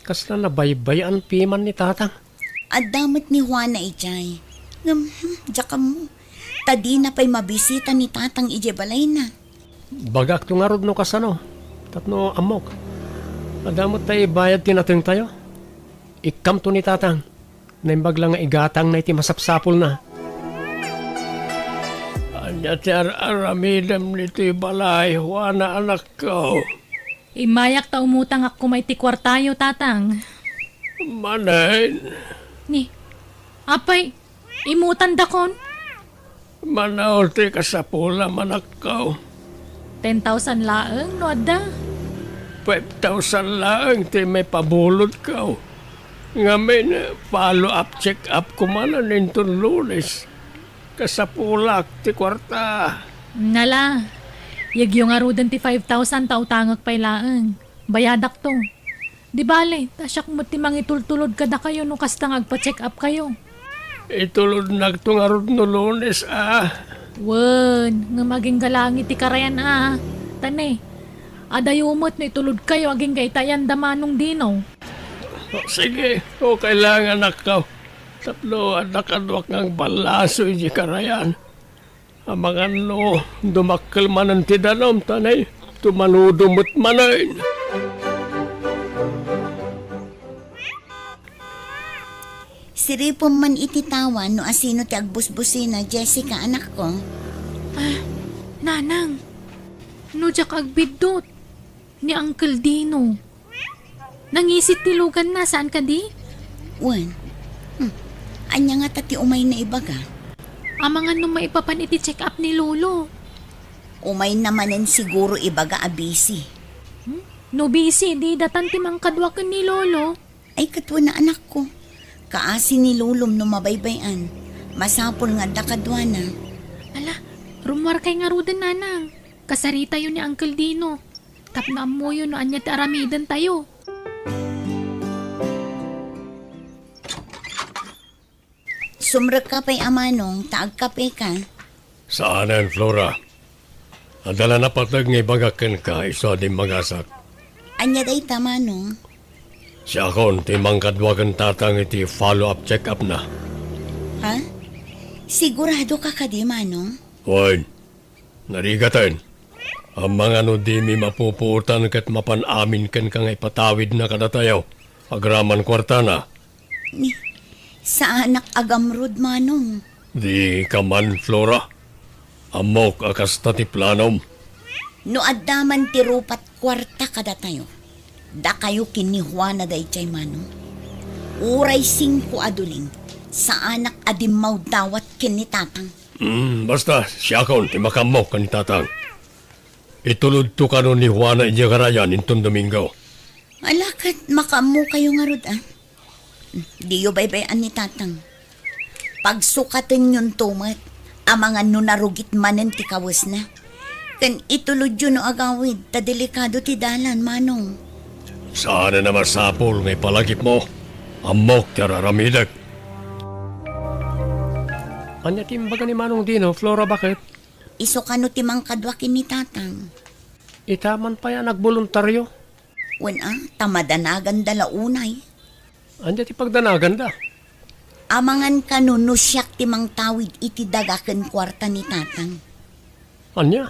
Kasla na baybayan piman ni tatang. At damat ni Juana ijay. Diyak mo. Tadi na pa'y mabisita ni tatang ije balay na. Bagak to nga rod no kasano. Tatno amok. Adamot tayo bayad tinateng tayo. Ikam to ni tatang. Naimbag lang nga igatang na iti masapsapol na. Anya ti aramidam nito balay, wana anak ko. Imayak ta umutang ako may tikwartayo, tatang. Manain, Ni, apay, imutan dakon. manaol ti kasapula manak ko. 10,000 laeng, no adda. 5,000 lang ti may pabulot ko. Ngamin, follow-up check-up ko man nintong Lunes. Kasapulak ti kwarta. Nala, yagyo nga rudan ti 5,000 tautangag pay laeng. Bayadak to. Di bale, tasyak mo ti mangitultulod kada kayo no kastang agpa-check up kayo. Itulod nagtungarod no Lunes Wen, nga maging galangi ti karayan Tane, adayumot no itulod kayo aging gaitayan damanong dinaw. Sige, o kailangan ako. Tatlo nakadwak ng balaso iji karayan. Amangan no, dumakkel man ang tidanom, tanay. Tumanudumot manayin. Siripom man ititawan no asino ti agbusbusina, Jessica anak ko. Nanang, no jak agbidot ni Uncle Dino. Nangisit tilugan na, saan ka di? Wan, anya nga tati umay na ibaga. Amangan nung maipapan iti check up ni Lolo. Umay namanen siguro ibaga abisi. No busy, di datan ti mangkadwakan ni Lolo. Ay katwa na anak ko. Kaasi ni Lulom no mabaybayan. Masapol nga dakadwa na. Ala, rumwar kay nga rudan, nanang. Kasarita yun ni Uncle Dino. Tapna mo yun no anya ti aramidan tayo. Sumrek ka pa'y amanong, taag kape ka. Saanan, Flora? Adala na patag nga ibagakan ka, iso di magasak. Anya day tamanong. Siya kon, ti mangkadwakan tatang iti follow-up check-up na. Ha? Sigurado ka ka di manong? Hoy, narigatan. Ang mga no di mi mapupuutan kat mapanamin kan kang ipatawid na kadatayaw. Agraman kwarta na. Sa anak agamrod manong. Di ka man, Flora. Amok akasta ti planom. No addaman ti rupat kwarta kada tayo. Da kayo kinihuana day chay manong. Uray 5 aduling. Sa anak adimaw dawat kinitatang. Basta, siya kon, ti makamok kan tatang. Itulod to ka ni Juana iya karayan intong Domingo. Alakat makamu kayo nga rod Di yo baybayan ni tatang. Pagsukatan yun tumat, amangan no narugit manen ti kawas na. Kan itulod yun no agawid, ta delikado ti dalan, manong. Sana na masapol ngay palagip mo. Amok ti araramidag. Anya timbaga ni Manong Dino, Flora, bakit? Iso kano ti mangkadwakin ni tatang. Itaman pa yan nagboluntaryo. Tamadanagan dala unay. Anya ti pagdanagan da. Amangan kano no siyak ti mangtawid iti dagaken kwarta ni tatang. Anya?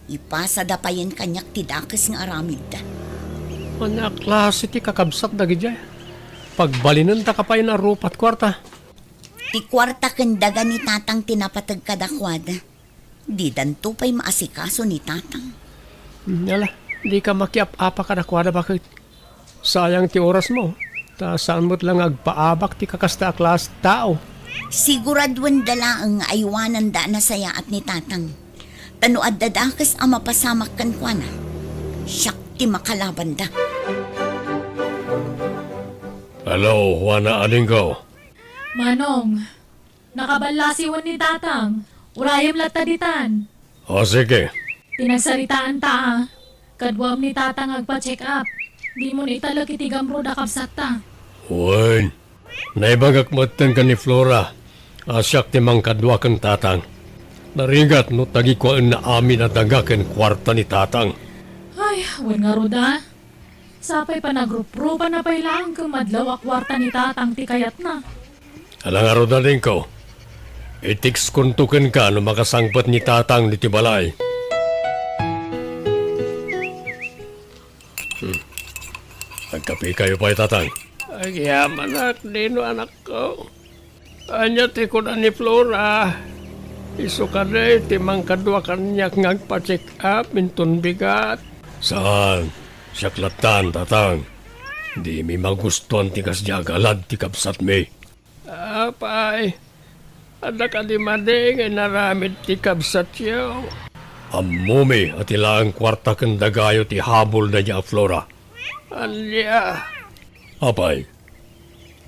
Ipasa da pa yan kanyak ti dakes nga aramid da. Anya klase ti kakabsat dagi jay. Pagbalinan ta kapay na rupat kwarta. Ti kwarta ken daga ni tatang tinapatag kadakwada. Di danto pa'y maasikaso ni tatang. Yala, di ka makiap-apa ka nakwada bakit? Sayang ti oras mo. Ta saan mo't lang agpaabak ti kakasta klas tao. Siguradwan dala ang aywanan da na saya at ni tatang. Tanuad dadakas ang mapasamak kan kwa na. Siyak ti makalaban da. Hello, Juana Adingo. Manong, nakabalasiwan ni tatang. Urayam lataditan. O sige, Tinagsaritaan ta, kadwam ni tatang agpa-check up. Di mo na italag itigamro da kapsat ta. Uwan, naibagakmatan ka ni Flora. Asyak ti mang kadwa kang tatang. Narigat no tagikuan na amin na dagaken kwarta ni tatang. Ay, wan nga ruda. Sapay pa nagruprupa na pailang kumadlaw akwarta ni tatang ti kayat na. Alang araw na rin ko. Itiks kuntukan ka no makasangpat ni tatang ni Tibalay. Nagkapi kayo pa tatang. Ay, anak, dino anak ko. Anya ti ko na ni Flora. Iso ka na timang kadwa kanyak ngagpa-check up minton bigat. Saan? Siyaklatan, tatang. Di mi magustuhan ti kasyagalad ti kapsat mi. Apay, ada ka di mading ay naramid ti kapsat yaw. Amumi at ilang kwarta kang dagayo ti habol na niya Flora. Alya. Apay,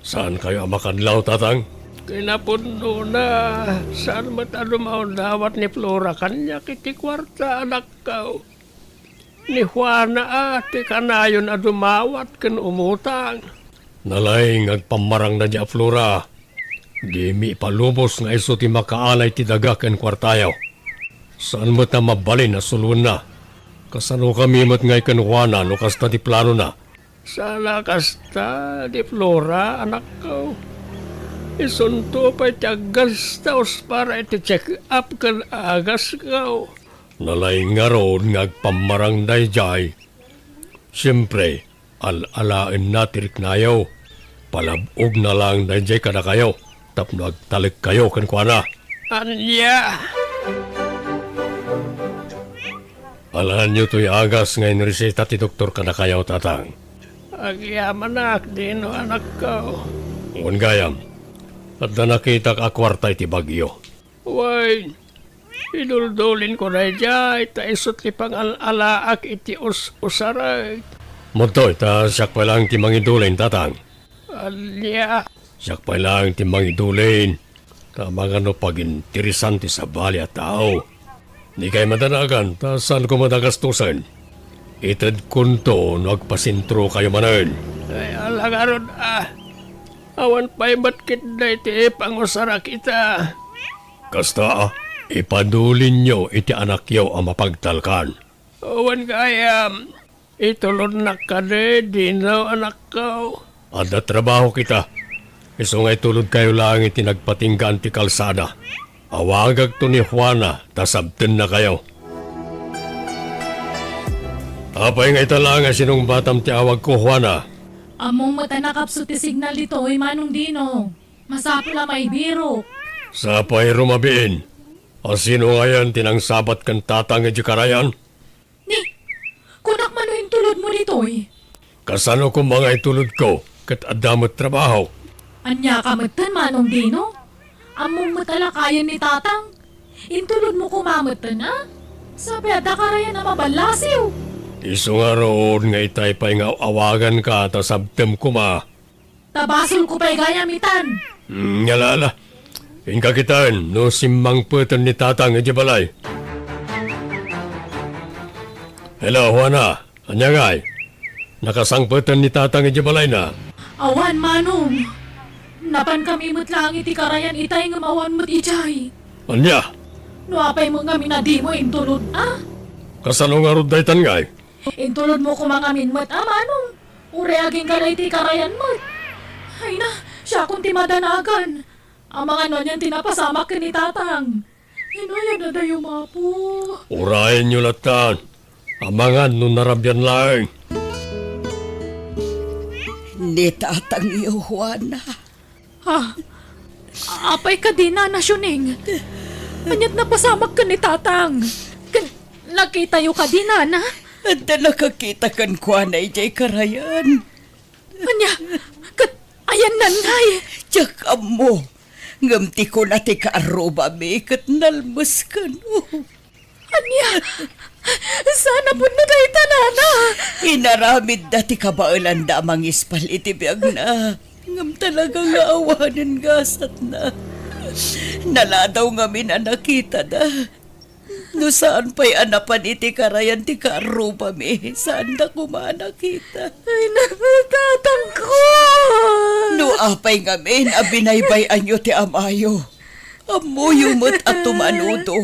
saan kayo makanlaw, tatang? Kinapundo na. Saan matalumaw dawat ni Flora kanya kiti kwarta anak ko. Ni Juana ti kanayon na dumawat kan umutang. Nalaing agpamarang na niya Flora. Di mi palubos nga iso ti makaalay ti daga ken kwartayaw. Saan mo ta mabalin na sulun na? Kasano kami mat ngay ken Juana no kasta ti plano na? Sana kasta di Flora anak ko. Isunto pa tiyagas taos para iti check up kan agas ko. Nalaing nga ron ngagpamarang dayjay. Siyempre, al-alain na tiriknayaw. Palabog na lang dayjay kada kayo. Tapno agtalik kayo kan kuana. Anya! Alahan nyo to'y agas ngayon reseta ti doktor kada kayo tatang. Agyaman anak, dino anak ko. Ngun gayam, at na nakita ka kwarta iti bagyo. Way, iduldulin ko na dya, ita isot li pang alaak iti usaray. Muntoy, ta siyak pa lang timang idulin, tatang. Alya. Siyak pa lang timang idulin. Ta mga no pagintirisan ti sabali at tao. Di kay madanagan, ta saan ko madagastusan. Itad kunto, nagpasintro kayo manan. Ay, alagaron awan pa'y batkit na iti pangusara kita. Kasta, ipadulin nyo iti anak yaw ang mapagtalkan. Awan kayam, itulod na ka di na anak ko. Ada trabaho kita. Iso nga'y tulod kayo lang iti nagpatinggan ti kalsada. Awagag to ni Juana, tasabten na kayo. Apay nga'y talang sinong batam ti awag ko, Juana. Among mata nakapso ti signal dito ay manong dino. Masapula may biro. Sapay rumabiin. O sino ngayon tinangsabat kan tatang iti karayan? Ni, kunak man yung tulod mo dito eh. Kasano kung mga itulod ko, kat adamot trabaho. Anya ka matan manong dino? Among matala kaya ni tatang. Intulod mo kumamatan ha? Sabi ada karayan na mabalasiw. Iso nga roon nga itay pa'y nga awagan ka ta sabtem kuma. Tabasol ko pa'y gayamitan. Ngalala. Inka kitaan no simmang putan ni tatang iti balay. Hello, Juana. Anya ngay? Nakasangputan ni tatang iti balay na. Awan manong. Napan kami lang iti karayan itay nga mawan mo't ijay. Anya? No apay mo nga minadi mo intulod ah. Kasano nga rod daytan ngay? Intulod mo kumangamin mo't ah manong. Ureaging ka na iti karayan mo't. Ay na, siya kung timadanagan. Ang mga nonyan tinapasamak ka ni tatang. Hinayad na dayo mapo. Urayan nyo latan. Amangan nung narabyan lang. Ni tatang iyo, Juana. Ha? Apay ka din na nasyuning. Anyat napasamak ka ni tatang. Nakita yu ka din na. At nakakita kan Juana ijay karayan. Anya, ayan nanay. Tsaka mo, ngamti ko na ti kaaruba mi kat nalmas ka no. Anya, sana po na tayo tanana. Inaramid dati kabailan da amang ispal iti biyag na. Ngam talaga nga awanan gasat na. Naladaw nga mi na nakita da. No saan pa'y anapan iti karayan ti karuba mi? Saan na kumana kita? Ay, natatang ko! No apay ngamin, abinaybayan nyo ti amayo. Amuyumot at tumanudo.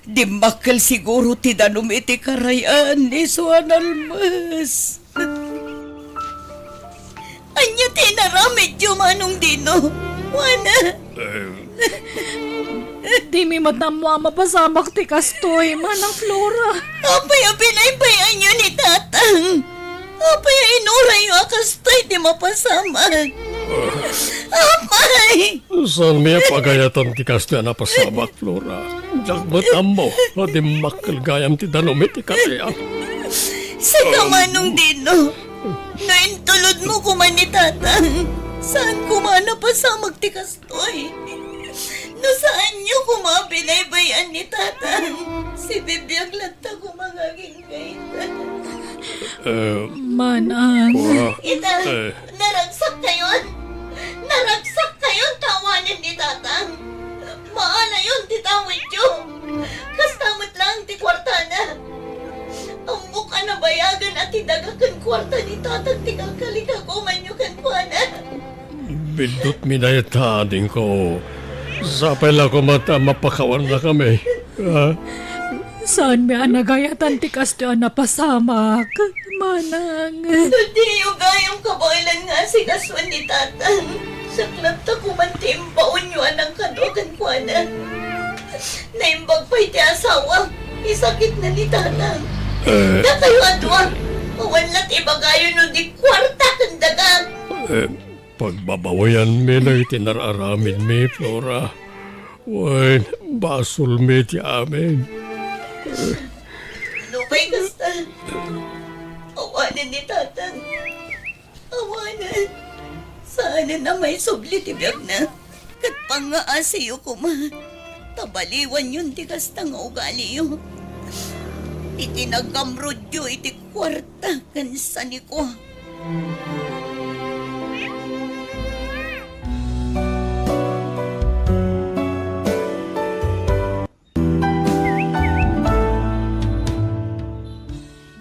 Di makal siguro ti danum iti karayan ni Suan Almas. Anya tinaramid yung manong dino. Wana. Di mi matamwa mapasamak ti kastoy, manang Flora. Apay abinaybayan nyo ni tatang. Apay inuray yung akastay di mapasamag. Apay! Saan may pagayatan ti kasto na pasamak, Flora? Jagbat mo, o di makalgayam ti danumit ti karayan. Sa kamanong dino, naintulod mo kuman ni tatang. Saan kumana pa sa magtikastoy? No saan niyo kumabinaybayan ni tatang? Si bibiyag lanta kumangaging kaita. Manang. Ita, naragsak kayon. Naragsak kayon tawanin ni tatang. Maala yun titawid yun. Kastamot lang ti kwartana. Ang mukha na bayagan at tidagakan kwarta ni tatang tigakalikaguman nyo kan kuana. Bindot minayatanin ko. Sapay lang ko mata mapakawan na kami. Saan may anagayatan ti kastoy na pasamak? Manang. Hindi yung gayong kabailan nga si kaswan ni tatang. Sa klap ta kumantimbaon nyo anang kadogan kuana. Naimbag pa'y ti asawa. Isakit na ni tatang. Na kayo adwa. Mawanlat ibagayo no di kwarta kang dagang. Pagbabawayan mi na itinararamin mi, Flora. Wen, basol mi ti amin. Lupay kasta. Awanan ni tatang. Awanan. Sana na may subli ti biyag na. Kat pangaasiyo ko ma. Tabaliwan yun ti kasta nga ugali yun. Itinagamrod yun iti kwarta kansa ni ko.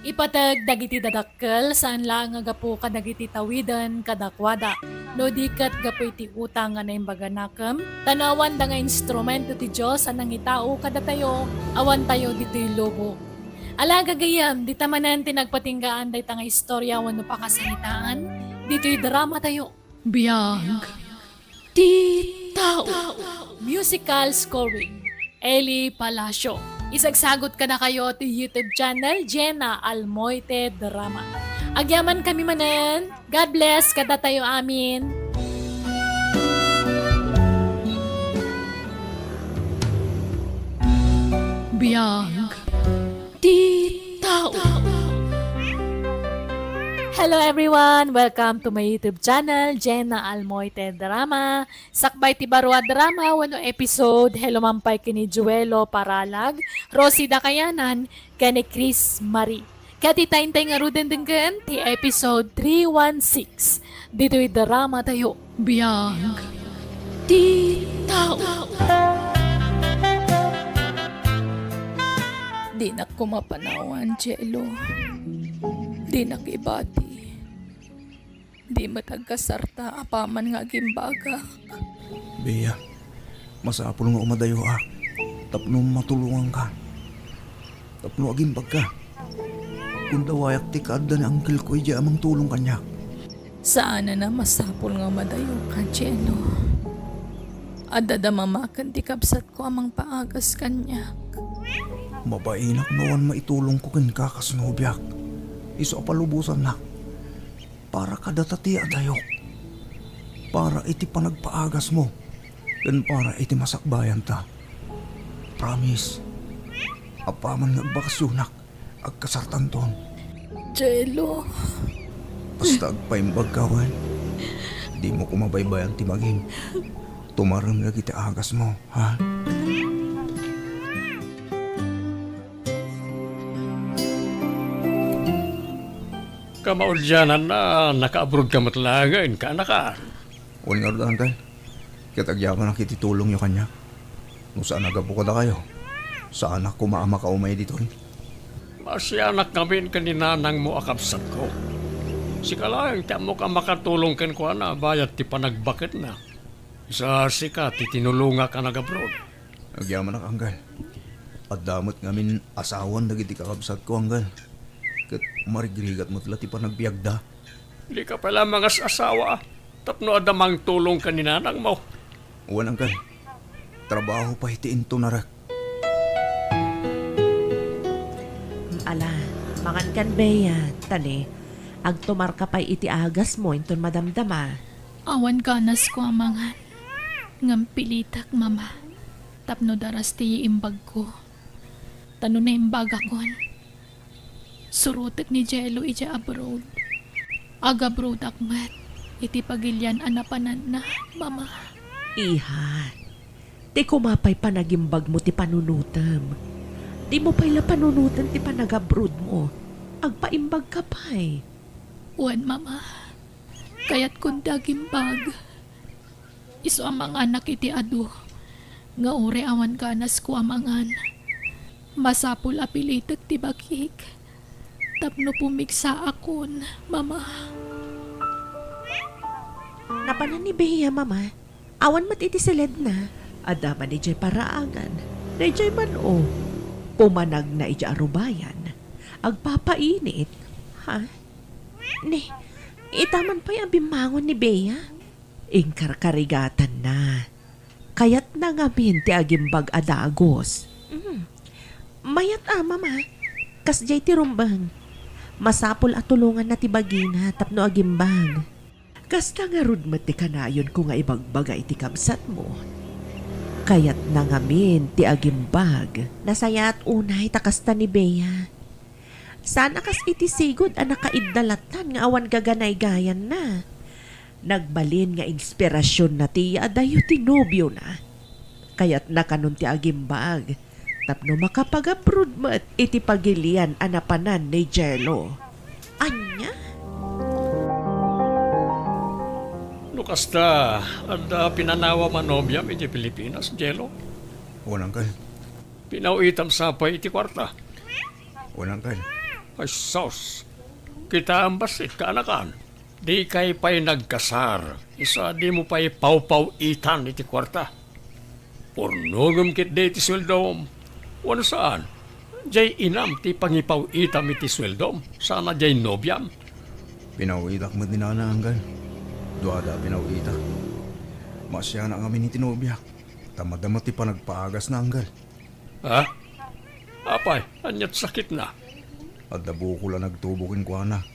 Ipatag dagiti dadakkel saan lang nga gapo ka dagiti tawidan kadakwada. No dikat gapo iti utang nga naimbaga nakam, tanawan da nga instrumento ti Diyos anang itao kadatayo, awan tayo dito'y lobo. Alaga gayam, di tamanan tinagpatinggaan day nga istorya wano pakasalitaan, dito'y drama tayo. Biyag, ti tao. Musical scoring, Eli Palacio. Isagsagot ka na kayo ti YouTube channel Jenna Almoite Drama. Agyaman kami manen. God bless kada tayo amin. Biyag ti tao. Hello everyone! Welcome to my YouTube channel, Jenna Almoite Drama. Sakbay ti Barua Drama, wano episode, hello mampay kini Juelo Paralag, Rosie Dakayanan, kani Chris Marie. Kati tayntay nga ruden denggan, ti episode 316. Dito'y drama tayo, biyag, ti tao. Di na kumapanawan, Jello. Di nakibati. Di matagkasarta apaman nga gimbaga. Bea, masapul nga umadayo tapno matulungan ka. Tapno agimbag ka. Kung dawayak ti kaadda ni Uncle ko iya amang tulong kanya. Saan na masapul nga madayo ka, Jeno? Adada mamakan ti kapsat ko amang paagas kanya. Mabainak nawan maitulong ko kin kakasnobyak. Iso apalubusan na. Para kadatati adayok. Para iti panagpaagas mo. Dan para iti masakbayan ta. Promise. Apaman nagbakasyonak. Agkasartan ton. Jello. Basta agpaimbag kawan. Di mo kumabaybayan ti maging. Tumaram lagi ti agas mo, ha? Kamaudyanan na naka-abroad ka matlagain ka na ka. Huwag nga rin, Uncle. Kitagyaman ang kititulong nyo kanya. Kung saan nagabukod na kayo. Sa anak ko maama ka umay dito. Masyanak kami kaninanang mo akapsat ko. Si kalayang tiyan mo ka makatulong ken ko na bayat ti panagbakit na. Sa sika ti tinulunga ka nag-abroad. Agyaman na anggal. At damot ngamin asawan dagiti kakabsat ko anggal. Kat marigrigat mo't lati pa nagbiagda. Di ka pala mga asawa. Tapno adamang tulong kaninanang mo. Uwan anggal. Trabaho pa hitiin to narak. Ala, mangan kan beya, tani. Ag tumar ka pa'y iti agas mo, inton madamdama. Awan ganas ko amangan. Ngam pilitak, mama. Tapno daras ti imbag ko. Tano na imbag akon. Surutek ni Jello ija abroad. Aga abroad akmat. Iti pagilyan anapanan na, mama. Iha, ti kumapay panagimbag mo ti panunutam. Di mo pa'y la panunutan ti panagabrood mo. Agpaimbag ka pa'y. Uwan, mama. Kaya't kung dagimbag. Iso amang anak iti adu. Nga ore awan ganas ko amangan. Masapul apilitek ti bakik. Tapno pumiksa akon, mama. Napanan ni Beya, mama. Awan mat iti silid na. Adama ni Jay paraangan. Na Jay man o. Pumanag na ija arubayan. Agpapainit. Ha? Ni, itaman pa'y abimangon ni Beya. Ingkarkarigatan na. Kayat na ngamin ti agimbag adagos. Mayat mama. Kas jay ti rumbang. Masapol at tulungan na ti bagina tapno agimbag. Kas na nga rudmat ti kanayon ko nga ibagbaga iti kamsat mo. Kayat na ngamin ti agimbag. Nasaya at unay takasta ni Beya. Sana kas iti sigod ang nakaidalatan nga awan gaganay gayan na. Nagbalin nga inspirasyon na ti adayo ti nobyo na. Kaya't nakanon ti agimbag. Tapno makapag-abroad mo at iti pagilian anapanan ni Jello. Anya? Lukas ta, ada pinanawa manobyam iti Pilipinas, Jello. Uwan anggal. Pinauitam sapay iti kwarta. Uwan anggal. Ay sos, kita ang basit kaanakan. Di kay pa'y nagkasar. Isa di mo pa'y pau-pau-itan iti kwarta. Pornogam kit di iti sweldom. Wano saan? Jay inam ti pangipaw-itam iti sweldom. Sana jay nobyam. Pinawitak mo din na anggal. Duada pinawitak. Masya na kami ni tinobyak. Tamad-damad ti panagpaagas na anggal. Ha? Apay, anyat sakit na. At dabo ko lang nagtubukin ko na.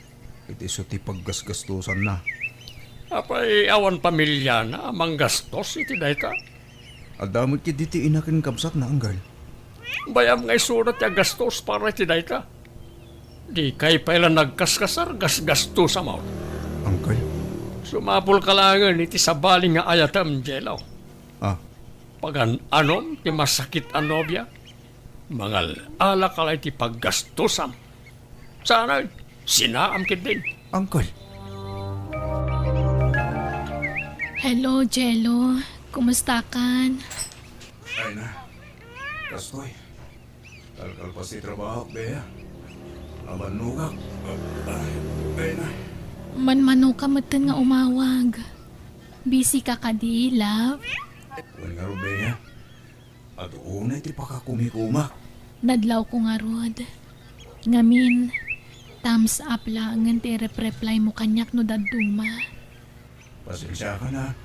Iti so ti paggasgastusan na. Apay, awan pamilya na amang gastos iti dayta. At damot kit iti inakin kapsat na anggal. Bayam ngay surat ya gastos para iti dayta. Di kay pala nagkaskasar gasgasto sa maut. Anggal? Sumapul ka langan iti sabaling nga ayatam, Jello. Ah, Pagan anom ti masakit ang nobya. Mangal ala ka iti paggastusam. Sana sinaam kit din. anggal. Hello, Jello. Kumusta kan? Ay na. Kastoy. Talkal pa si trabaho, Bea. Abanugak. Ay na. Manmano ka matan nga umawag. Busy ka kadi, love? Uwan nga ro, Bea. At unay ti pakakumikumak. Nadlaw ko nga rod. Ngamin, thumbs up lang ang reply mo kanyak no daduma. Pasensya ka na.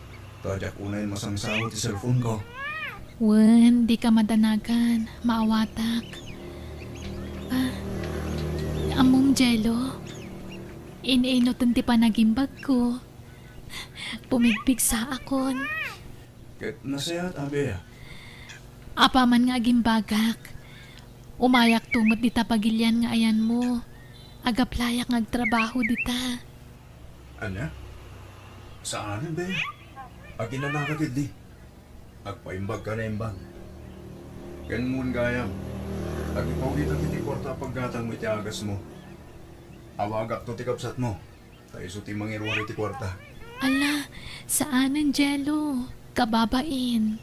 Tadyak unay masangsawa ti cellphone ko. Wen, di ka madanagan. Maawatak. Among Jello. Inainotan ti panagimbag ko. Pumigpig sa akon. Ket nasayat, Bea. Apa man nga gimbagak. Umayak tumot dita pagilyan nga ayan mo. Agaplayak ngagtrabaho dita. Anya? Saan, Bea? Agin na nakatid di. Agpaimbag ka na imbag. Ken mun gayam. Agipaw kita ti kwarta paggatang mo iti agas mo. Awagak to ti kapsat mo. Tayo so ti mangirwari ti kwarta. Ala, saan ang Jello? Kababain.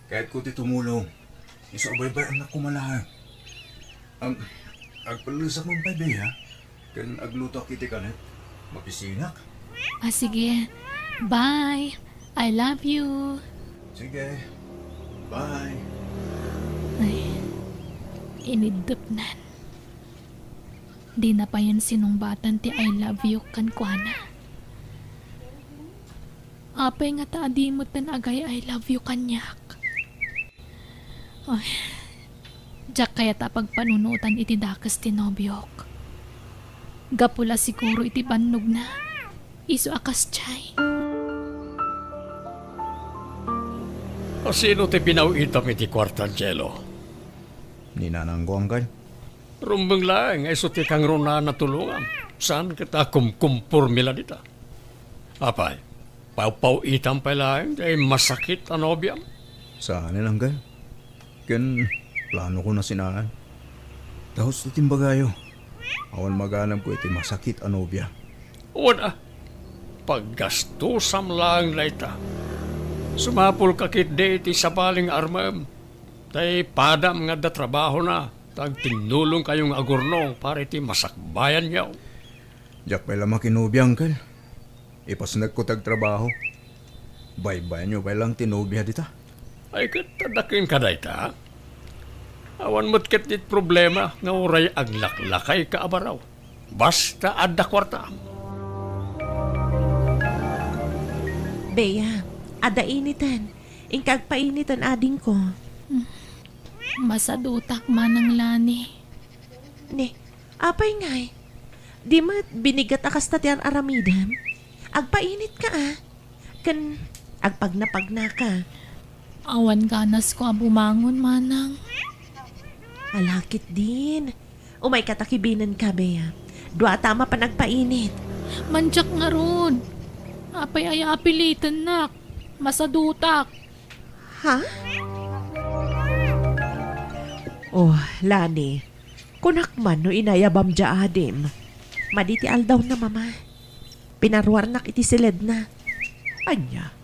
Kahit ko ti tumulong. Isabay-bay anak ko malahan. Agpalusak mong pay, Bea. Kan agluto kiti kanet. Mapisinak. Sige. Bye. I love you. Sige. Bye. Ay, inidop nan. Di na pa yan sinumbatan ti I love you kan kuana. Apay nga taadi mo tan agay I love you kanyak. Ay, jak kaya ta pagpanunutan iti dakas ti nobyok. Gapula siguro iti bannog na. Isu akas chay. O sino ti pinawitam iti kwartansyelo? Ninanangguang kan. Rumbang lang, ay ti kang runa na tulungan. Saan kita kumkumpur mila dita? Apay, pau-itam pa lang, ay masakit ang obyam. Saan nilang kan? Kan plano ko na sinaan. Tahos na timbagayo. Awan maganap ko iti masakit anobya. Wala, paggastusam lang na ita. Sumapul kakit de iti sabaling armam. Tay padam nga da trabaho na. Tag tinulong kayong agurnong para iti masakbayan niyaw. Jak pala makinubiyang kan. Ipasnag ko tagtrabaho. Baybay nyo pa lang tinubya dita. Ay katadakin ka da ita. Awan mo't dit problema nga uray aglaklakay ka abaraw. Basta adda kwarta. Bea, ada initan. Ingkag painitan ading ko. Masadutak manang lani. Ne, apay ngay. Di mat binigat akas na tiyan aramidam. Agpainit ka Kan agpagnapagna ka. Awan ganas ko bumangon manang. Alakit din. Umay katakibinan ka, Bea. Dua tama pa nagpainit. Manjak nga ron. Apay ay apilitan nak. Masadutak. Ha? Oh, Lani. Kunak man no inayabam dya adim. Maditi aldaw na mama. Pinarwarnak iti silid na. Anya,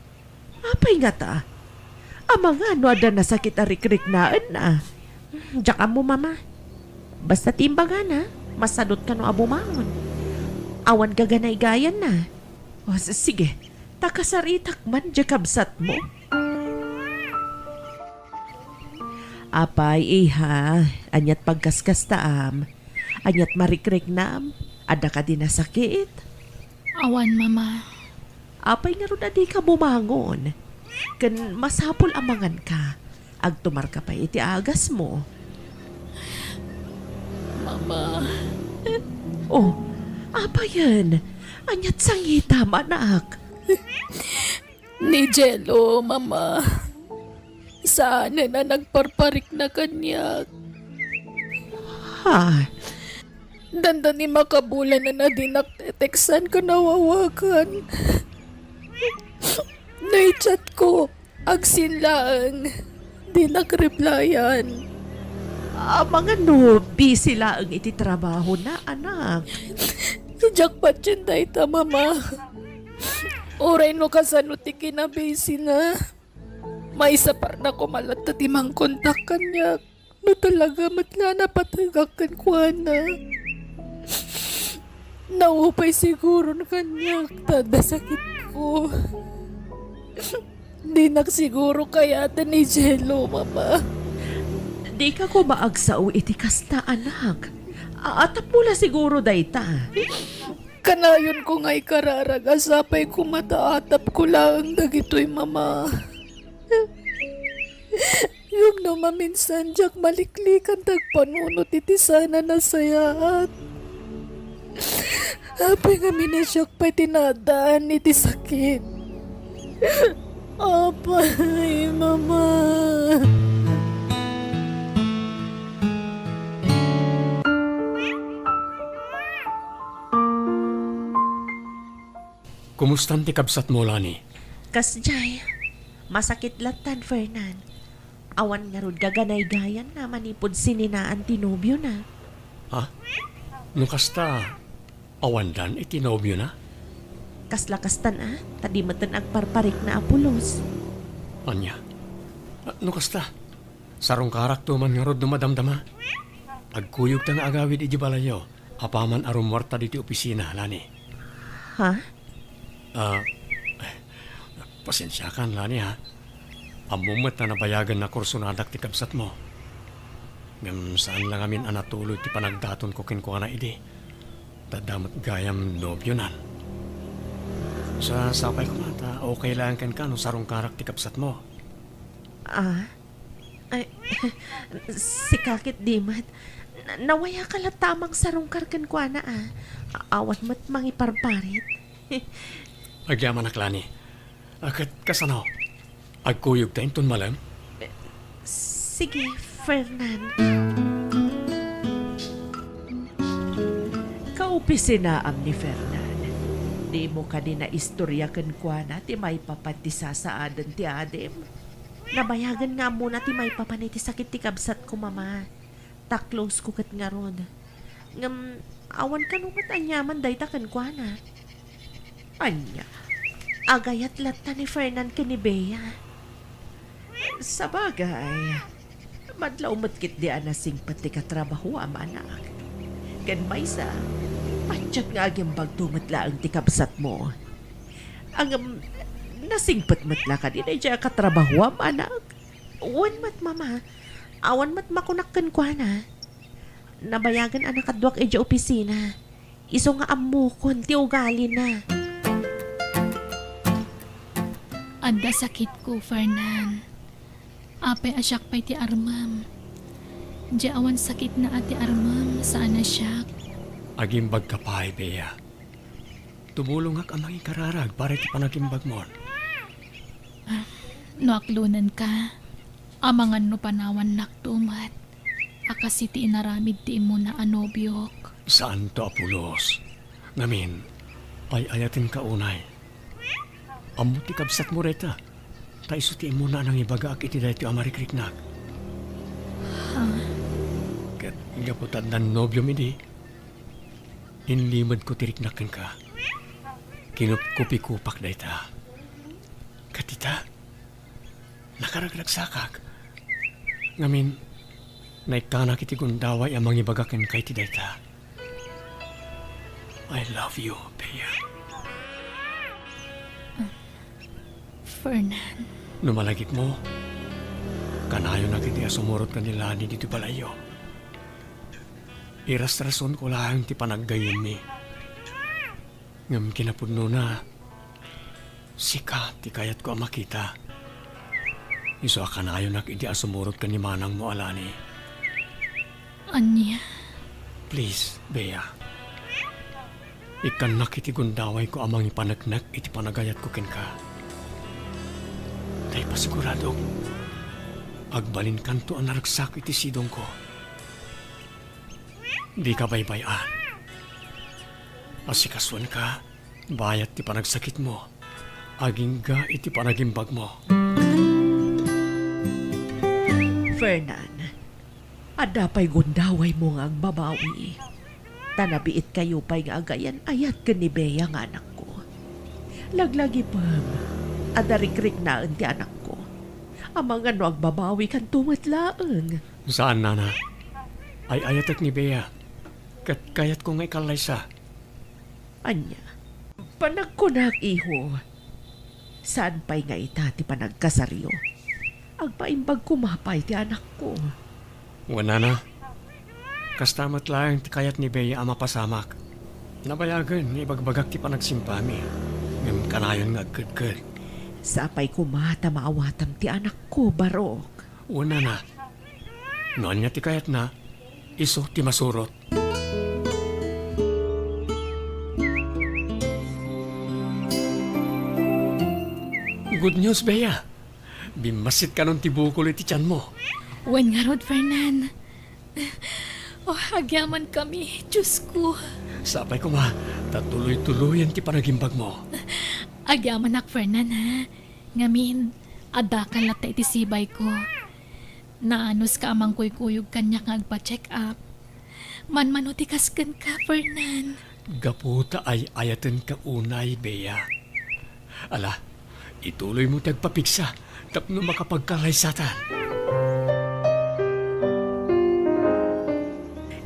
apay nga ta. Amang ano ada nasakit arikrik naan na. Diyak mo mama. Basta timbaga na, masadot ka no abumangon. Awan gaganay gayan na. O sige, takasaritak man jakabsat mo. Apay iha, anyat pagkaskas taam. Anyat marikrik naam, ada ka din nasakit. Awan mama. Apay nga ron adi ka bumangon. Kan masapol amangan ka. Agtumar ka pa iti agas mo. Mama. Oh, apa yan? Anyat sangita manak. Ni Jello, mama. Sana na nagparparik na kanyak. Ha? Danda ni makabulan na dinakteteksan ka nawawakan. Naichat ko, agsin lang. Di nagreplyan. Mga no, busy lang iti trabaho na, anak. Jackpot yun dahita, mama. Oray no kasano ti kinabisi na. May isa par na kumalat na timang kontak kanya. No talaga matla na patagakan ko na. Naupay siguro na kanya. Tada sakit ko. Di nagsiguro kaya ni Jello, mama. Di ka ko maagsao iti kasta, anak. Atap mula siguro dayta. Kanayon ko nga'y kararaga sapay kumataatap ko lang dagito'y mama. Yung naman minsan jak maliklikan tagpanunot iti sana nasayaat. Apay nga minasyak pa'y tinadaan iti sakit. Apay, mama. Kumustan ti kabsat mo, Lani? Kasjay, masakit latan, Fernan. Awan nga rod gaganay gayan na manipod sininaan tinobyo na. Ha? Nung kasta, awandan itinobyo na? Kaslakastan tadi meten agparparik na apulos. Anya? Nung kasta, Sarong karak to man nga rod dumadamdama. Agkuyog ta nga agawid iti balayo. Apaman arumwarta diti opisina, Lani. Ha? Pasensya kan, Lani ha. Amumat na nabayagan na kurso na adak ti kabsat mo. Ngam saan lang amin anatuloy ti panagdaton ko kinkuha na idi. Tadamat gayam nobyo nan. Sa sapay ko mata, okay lang kan ka no sarong karak ti kabsat mo. Ay, si Kakit Dimat, nawaya ka lang tamang sarong karkan ko na Awat mat mangiparparit. Agyaman na, Lani. Akat kasano? Agkuyog tayo ton malam? Sige, Fernan. Kaupisinaam ni Fernan. Di mo ka din na istorya kan kwa na ti may papatisa sa adan ti Adem. Nabayagan nga muna ti may papaniti sakit ti kabsat ko, mama. Taklos ko kat nga ron. Ngam, awan ka numat anyaman day takan kwa na. Anya, agayat lata ni Fernan ka ni Bea. Sa bagay, madlaw matkit di anasing pati katrabaho am anak. Kan maysa, patsyat nga agyang bagtumatla ang tikabsat mo. Ang nasingpat matla ka din ay dya katrabaho am anak. Uwan mat mama, awan mat makunakkan kwa na. Nabayagan anak adwak ay dya opisina. Iso nga amukon, ti ugali na. Adda sakit ko, Fernan. Apay asyak pa'y ti armam. Di awan sakit na ati armam, saan na siyak. Agimbag ka pa, Bea. Tumulong ak amang ikararag para iti panagimbag mo. No aklunan ka, amangan no panawan naktumat. Akasi ti inaramid ti imo na anobyok. Saan to, Apulos? Ngamin, pay ayatin ka unay. Amo ti kabsat mo reta. Taiso ti imo na nang ibaga ak iti dahi ti amarikrik-nak. Kat gaputad na nobyo mi di. Inlimad ko tiriknakin ka. Kinup-kupi-kupak dahi ta. Katita, nakaragragsakak. Ngamin, naikanak iti gundaway amang ibagakin kay ti dahi ta. I love you, Bea. Fernan, Numalagit mo, kanayo na kiti asumurot ka nila ni dito balayo. Iras-rason ko lang ti panaggayin mi. Ngam kinapudno na, sika ti kayat ko ang makita. Iso kanayo na kiti asumurot ka ni manang mo alani. anya, Please, Bea. Ikan na kiti gundaway ko amang ipanagnak iti panagayat ko kin ka. Tay pasigurado, agbalin kanto ang naragsak iti sidong ko. Di ka baybayan. Asikaswan ka, bayat ti panagsakit mo. Aging ga iti panagimbag mo. Fernan, adapay gundaway mo nga ang babawi. Tanabiit kayo pa'y nga agayan ayat ka ni Bea nga anak ko. Laglagi pam, adarikrik na ti anak ko. Amang ano ang babawi kan tumatlaang. Saan, nana? Ay ayatak ni Bea. Kayat ko nga ikalaysa. Anya, panagkunak iho. Saan pa'y nga itati panagkasaryo? Agpaimbag kumapay ti anak ko. Wala na. Kastamat lang ti kayat ni Bea ang mapasamak. Nabayagan, ibagbagak ti panagsimpami. Ngam kanayon nga agkad-kad. Sapay kumata maawatam ti anak ko, Barok. Una na. Noon niya ti kayat na, iso ti masurot. Good news, Bea. Bimasit ka nun ti bukol iti tiyan mo. wen nga rod, Fernan. Oh, agyaman kami, Diyos ko. Sapay ko ma, tatuloy-tuloyan ti panagimbag mo. Agyaman ak, Fernan, ha? Ngamin, adakan lata iti sibay ko. Naanos ka amang kuy-kuyog kanya nga agpa-check up. Manmanutikas kan ka, Fernan. Gaputa ay ayaten ka unay, Bea. Ala, ituloy mo tagpapiksa tapno makapagkalaysatan.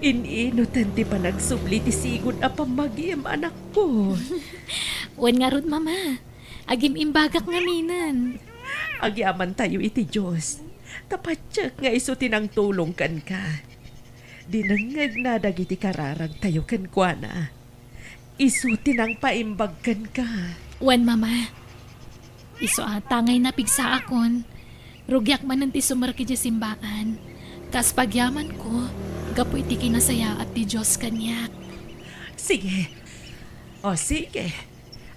Ininutan ti pa nagsubli ti sigod a pamagim anak ko. Wan nga rod, mama. Agim imbagak nga minan. Agyaman tayo iti Diyos. Tapatsak nga iso tinang tulong kan ka. Dinangag na dagiti kararag tayo kan kwa na. Iso tinang paimbag kan ka. Wan, mama. Iso tangay na pigsa akon. Rugyak man ti sumarki di simbaan. Kas pagyaman ko, gapo iti kinasaya at ti Diyos kanyak. Sige. O sige.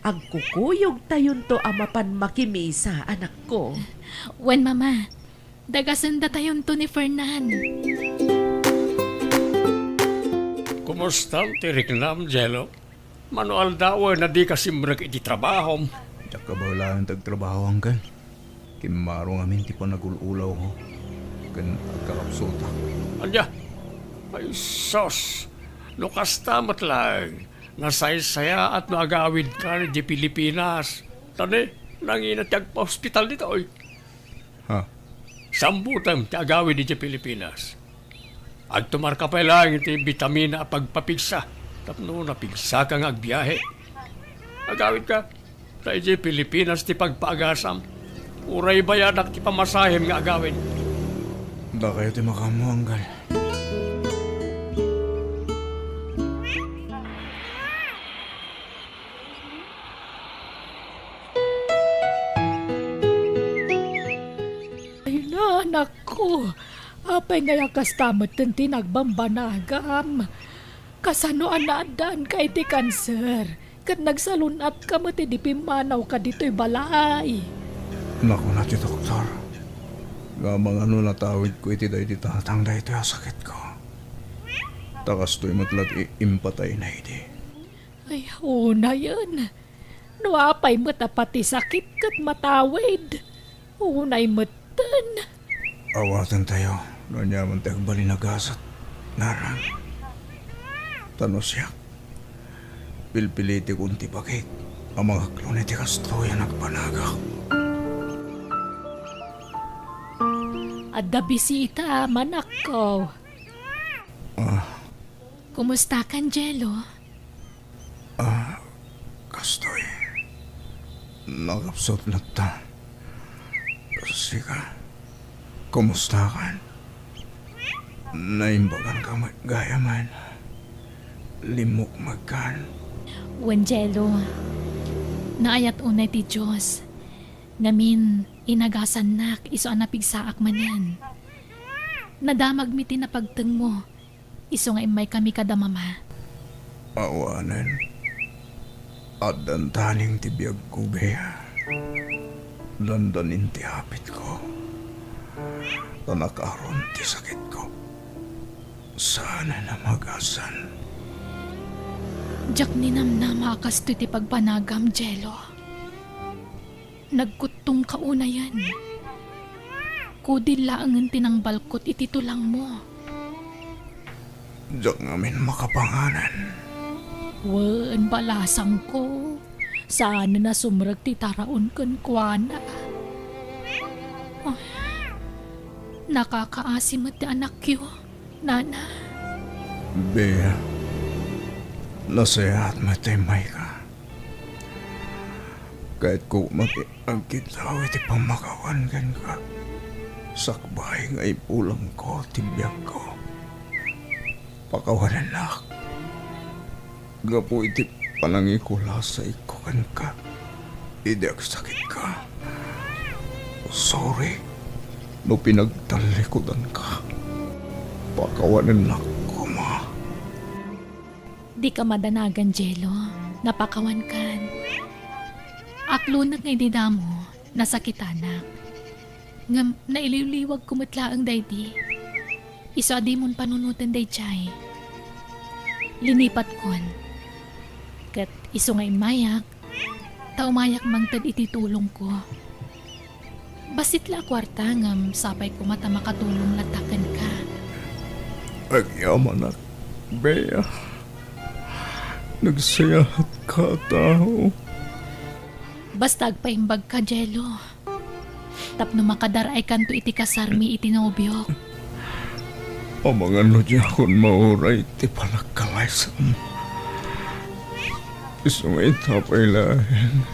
Agkukuyog tayon to amapan makimisa, anak ko. Wan, mama. Dagasanda tayon to ni Fernan. Kumusta ti Riknam, Jello? Manual daw na di kasi mrag iti trabaho. Diyak ka ba wala ang tagtrabaho ang kan? Kimaro ngamin ti pa nagululaw ko. Kan agkakapsota. Anya, ay sos, lukas tamat lang. Nasaysaya at nagawid ka di Pilipinas. Tani, nanginat yung pa-hospital dito, oy. Ha? Sambutan ti agawid di Pilipinas. Ag tumarka pa lang iti vitamina pagpapigsa. Tapno napigsa kang agbiyahe. Agawid ka. Sa iti Pilipinas ti pagpaagasam. Uray bayadak ti pamasahem nga agawid. Da kayo ti makamu anggal. Ay na, anak ko. Apay nga kastamot ng tinagbambanagam. Kasano anadaan kay ti kanser. Kat nagsalunat ka mo ti di pimanaw ka dito'y balay. Naku na ti doktor. Gamang ano natawid ko iti dahi di tatang dahi ito yung sakit ko. Takas to'y matlat impatay na iti. Ay, una yun. Nuapay mo pati sakit kat matawid. Unay matan. Awatan tayo. Nanyaman tayo balinagasat. Narang. Tanos siya. Pilpiliti kunti bakit. Ang mga kloneti kastoyan nagpanagak. Adda bisita, manak ko. Kumusta kan, Jello? Kastoy. Nagapsot na ta. Sika. Kumusta ka? Naimbagan ka gaya man. Limok magkan. Wen, Jello. Naayat unay ti Diyos. Ngamin, inagasan nak, iso anapigsaak manan. Nadamag mi ti napagteng mo. Iso nga imay kami kada mama. Awanan. At dantaning tibiyag ko, Bea. Dandanin ti hapit ko. Tanakaron ti sakit ko. Sana na magasan. Diyak ninamnama kas ti pagpanagam, Jello. Nagkutong kauna yan. Kudil laangan tinang balkot iti tulang mo. Diyak ngamin makapanganan. Wen, balasang ko. Sana na sumrag ti taraon kan kuana. Oh, nakakaasim at ti anak yo, nana. Bea. Nasaya at matimay ka. Kahit ko ang kitaw iti pamakawan kan ka. Sakbay nga ipulang ko, tibiyag ko. Pakawanan nak. Gapo iti panangikula sa ikukan ka. Idak sakit ka. Sorry. No pinagtalikodan ka. Pakawanan nak ko, ma. Di ka madanagan, Jello. Napakawan kan. Aklunat nga ididamo, nasakitanak. Ngam, naililiwag kumutla ang daydi. Isa di mon panunutan day chay. Linipat kon. Kat iso nga imayak, taumayak mangtad ititulong ko. Basit la kwarta ngam sapay ko mata makatulong latakan ka. Agyaman ak, Bea. Nagsayahat ka, tao. Basta agpaimbag ka, Jello. Tapno makadaray kanto iti kasarmi iti nobyo. O mga ano di akong mauray ti palagkalay sa mo. Isungay tapay lahin.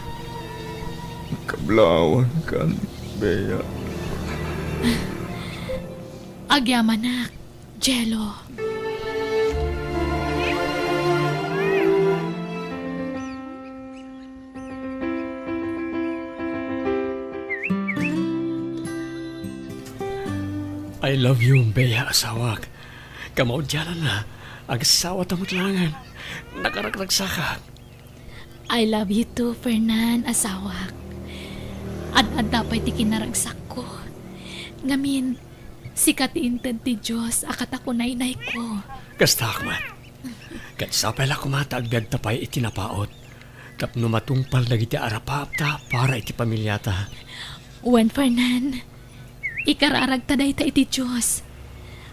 Kablawan kan, Bea. Agyamanak, Jello. I love you, Bea, asawak. Kamaw dyan na. Agasawa tamot langan. Nakaragragsa ka. I love you too, Fernan, asawak. Ad dapat ti kinaragsak ko. Ngamin, sikat inted ti Diyos akat ako nainay ko. Kastak man. Katsapay la kumata agbyag tapay itinapaot. Tapno matungpal lagi ti arapapta para iti pamilyata. Wen, Fernan, ikararag ta day ta iti Diyos.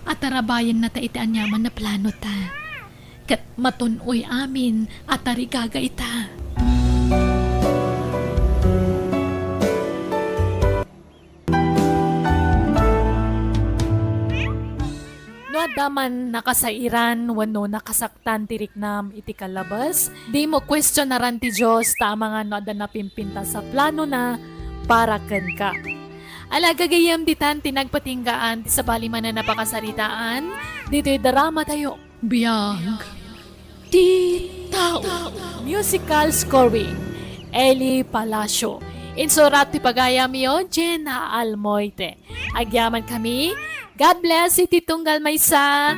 At tarabayan na ta iti anyaman na plano ta. Kat matunoy amin at tarigaga ita. No adaman nakasairan wano nakasaktan tiriknam iti kalabas, di mo questionaran ti Diyos ta mga no adan napimpinta sa plano na para ken ka. Alagagayam ditan tinagpatinggaan ti sa baliman na napakasaritaan, dito'y darama tayo. Biyag. Ti tao. Musical scoring. Eli Palacio. Insurat ti pagayam yo, Jenna Almoite. Agyaman kami. God bless iti tunggal maysa.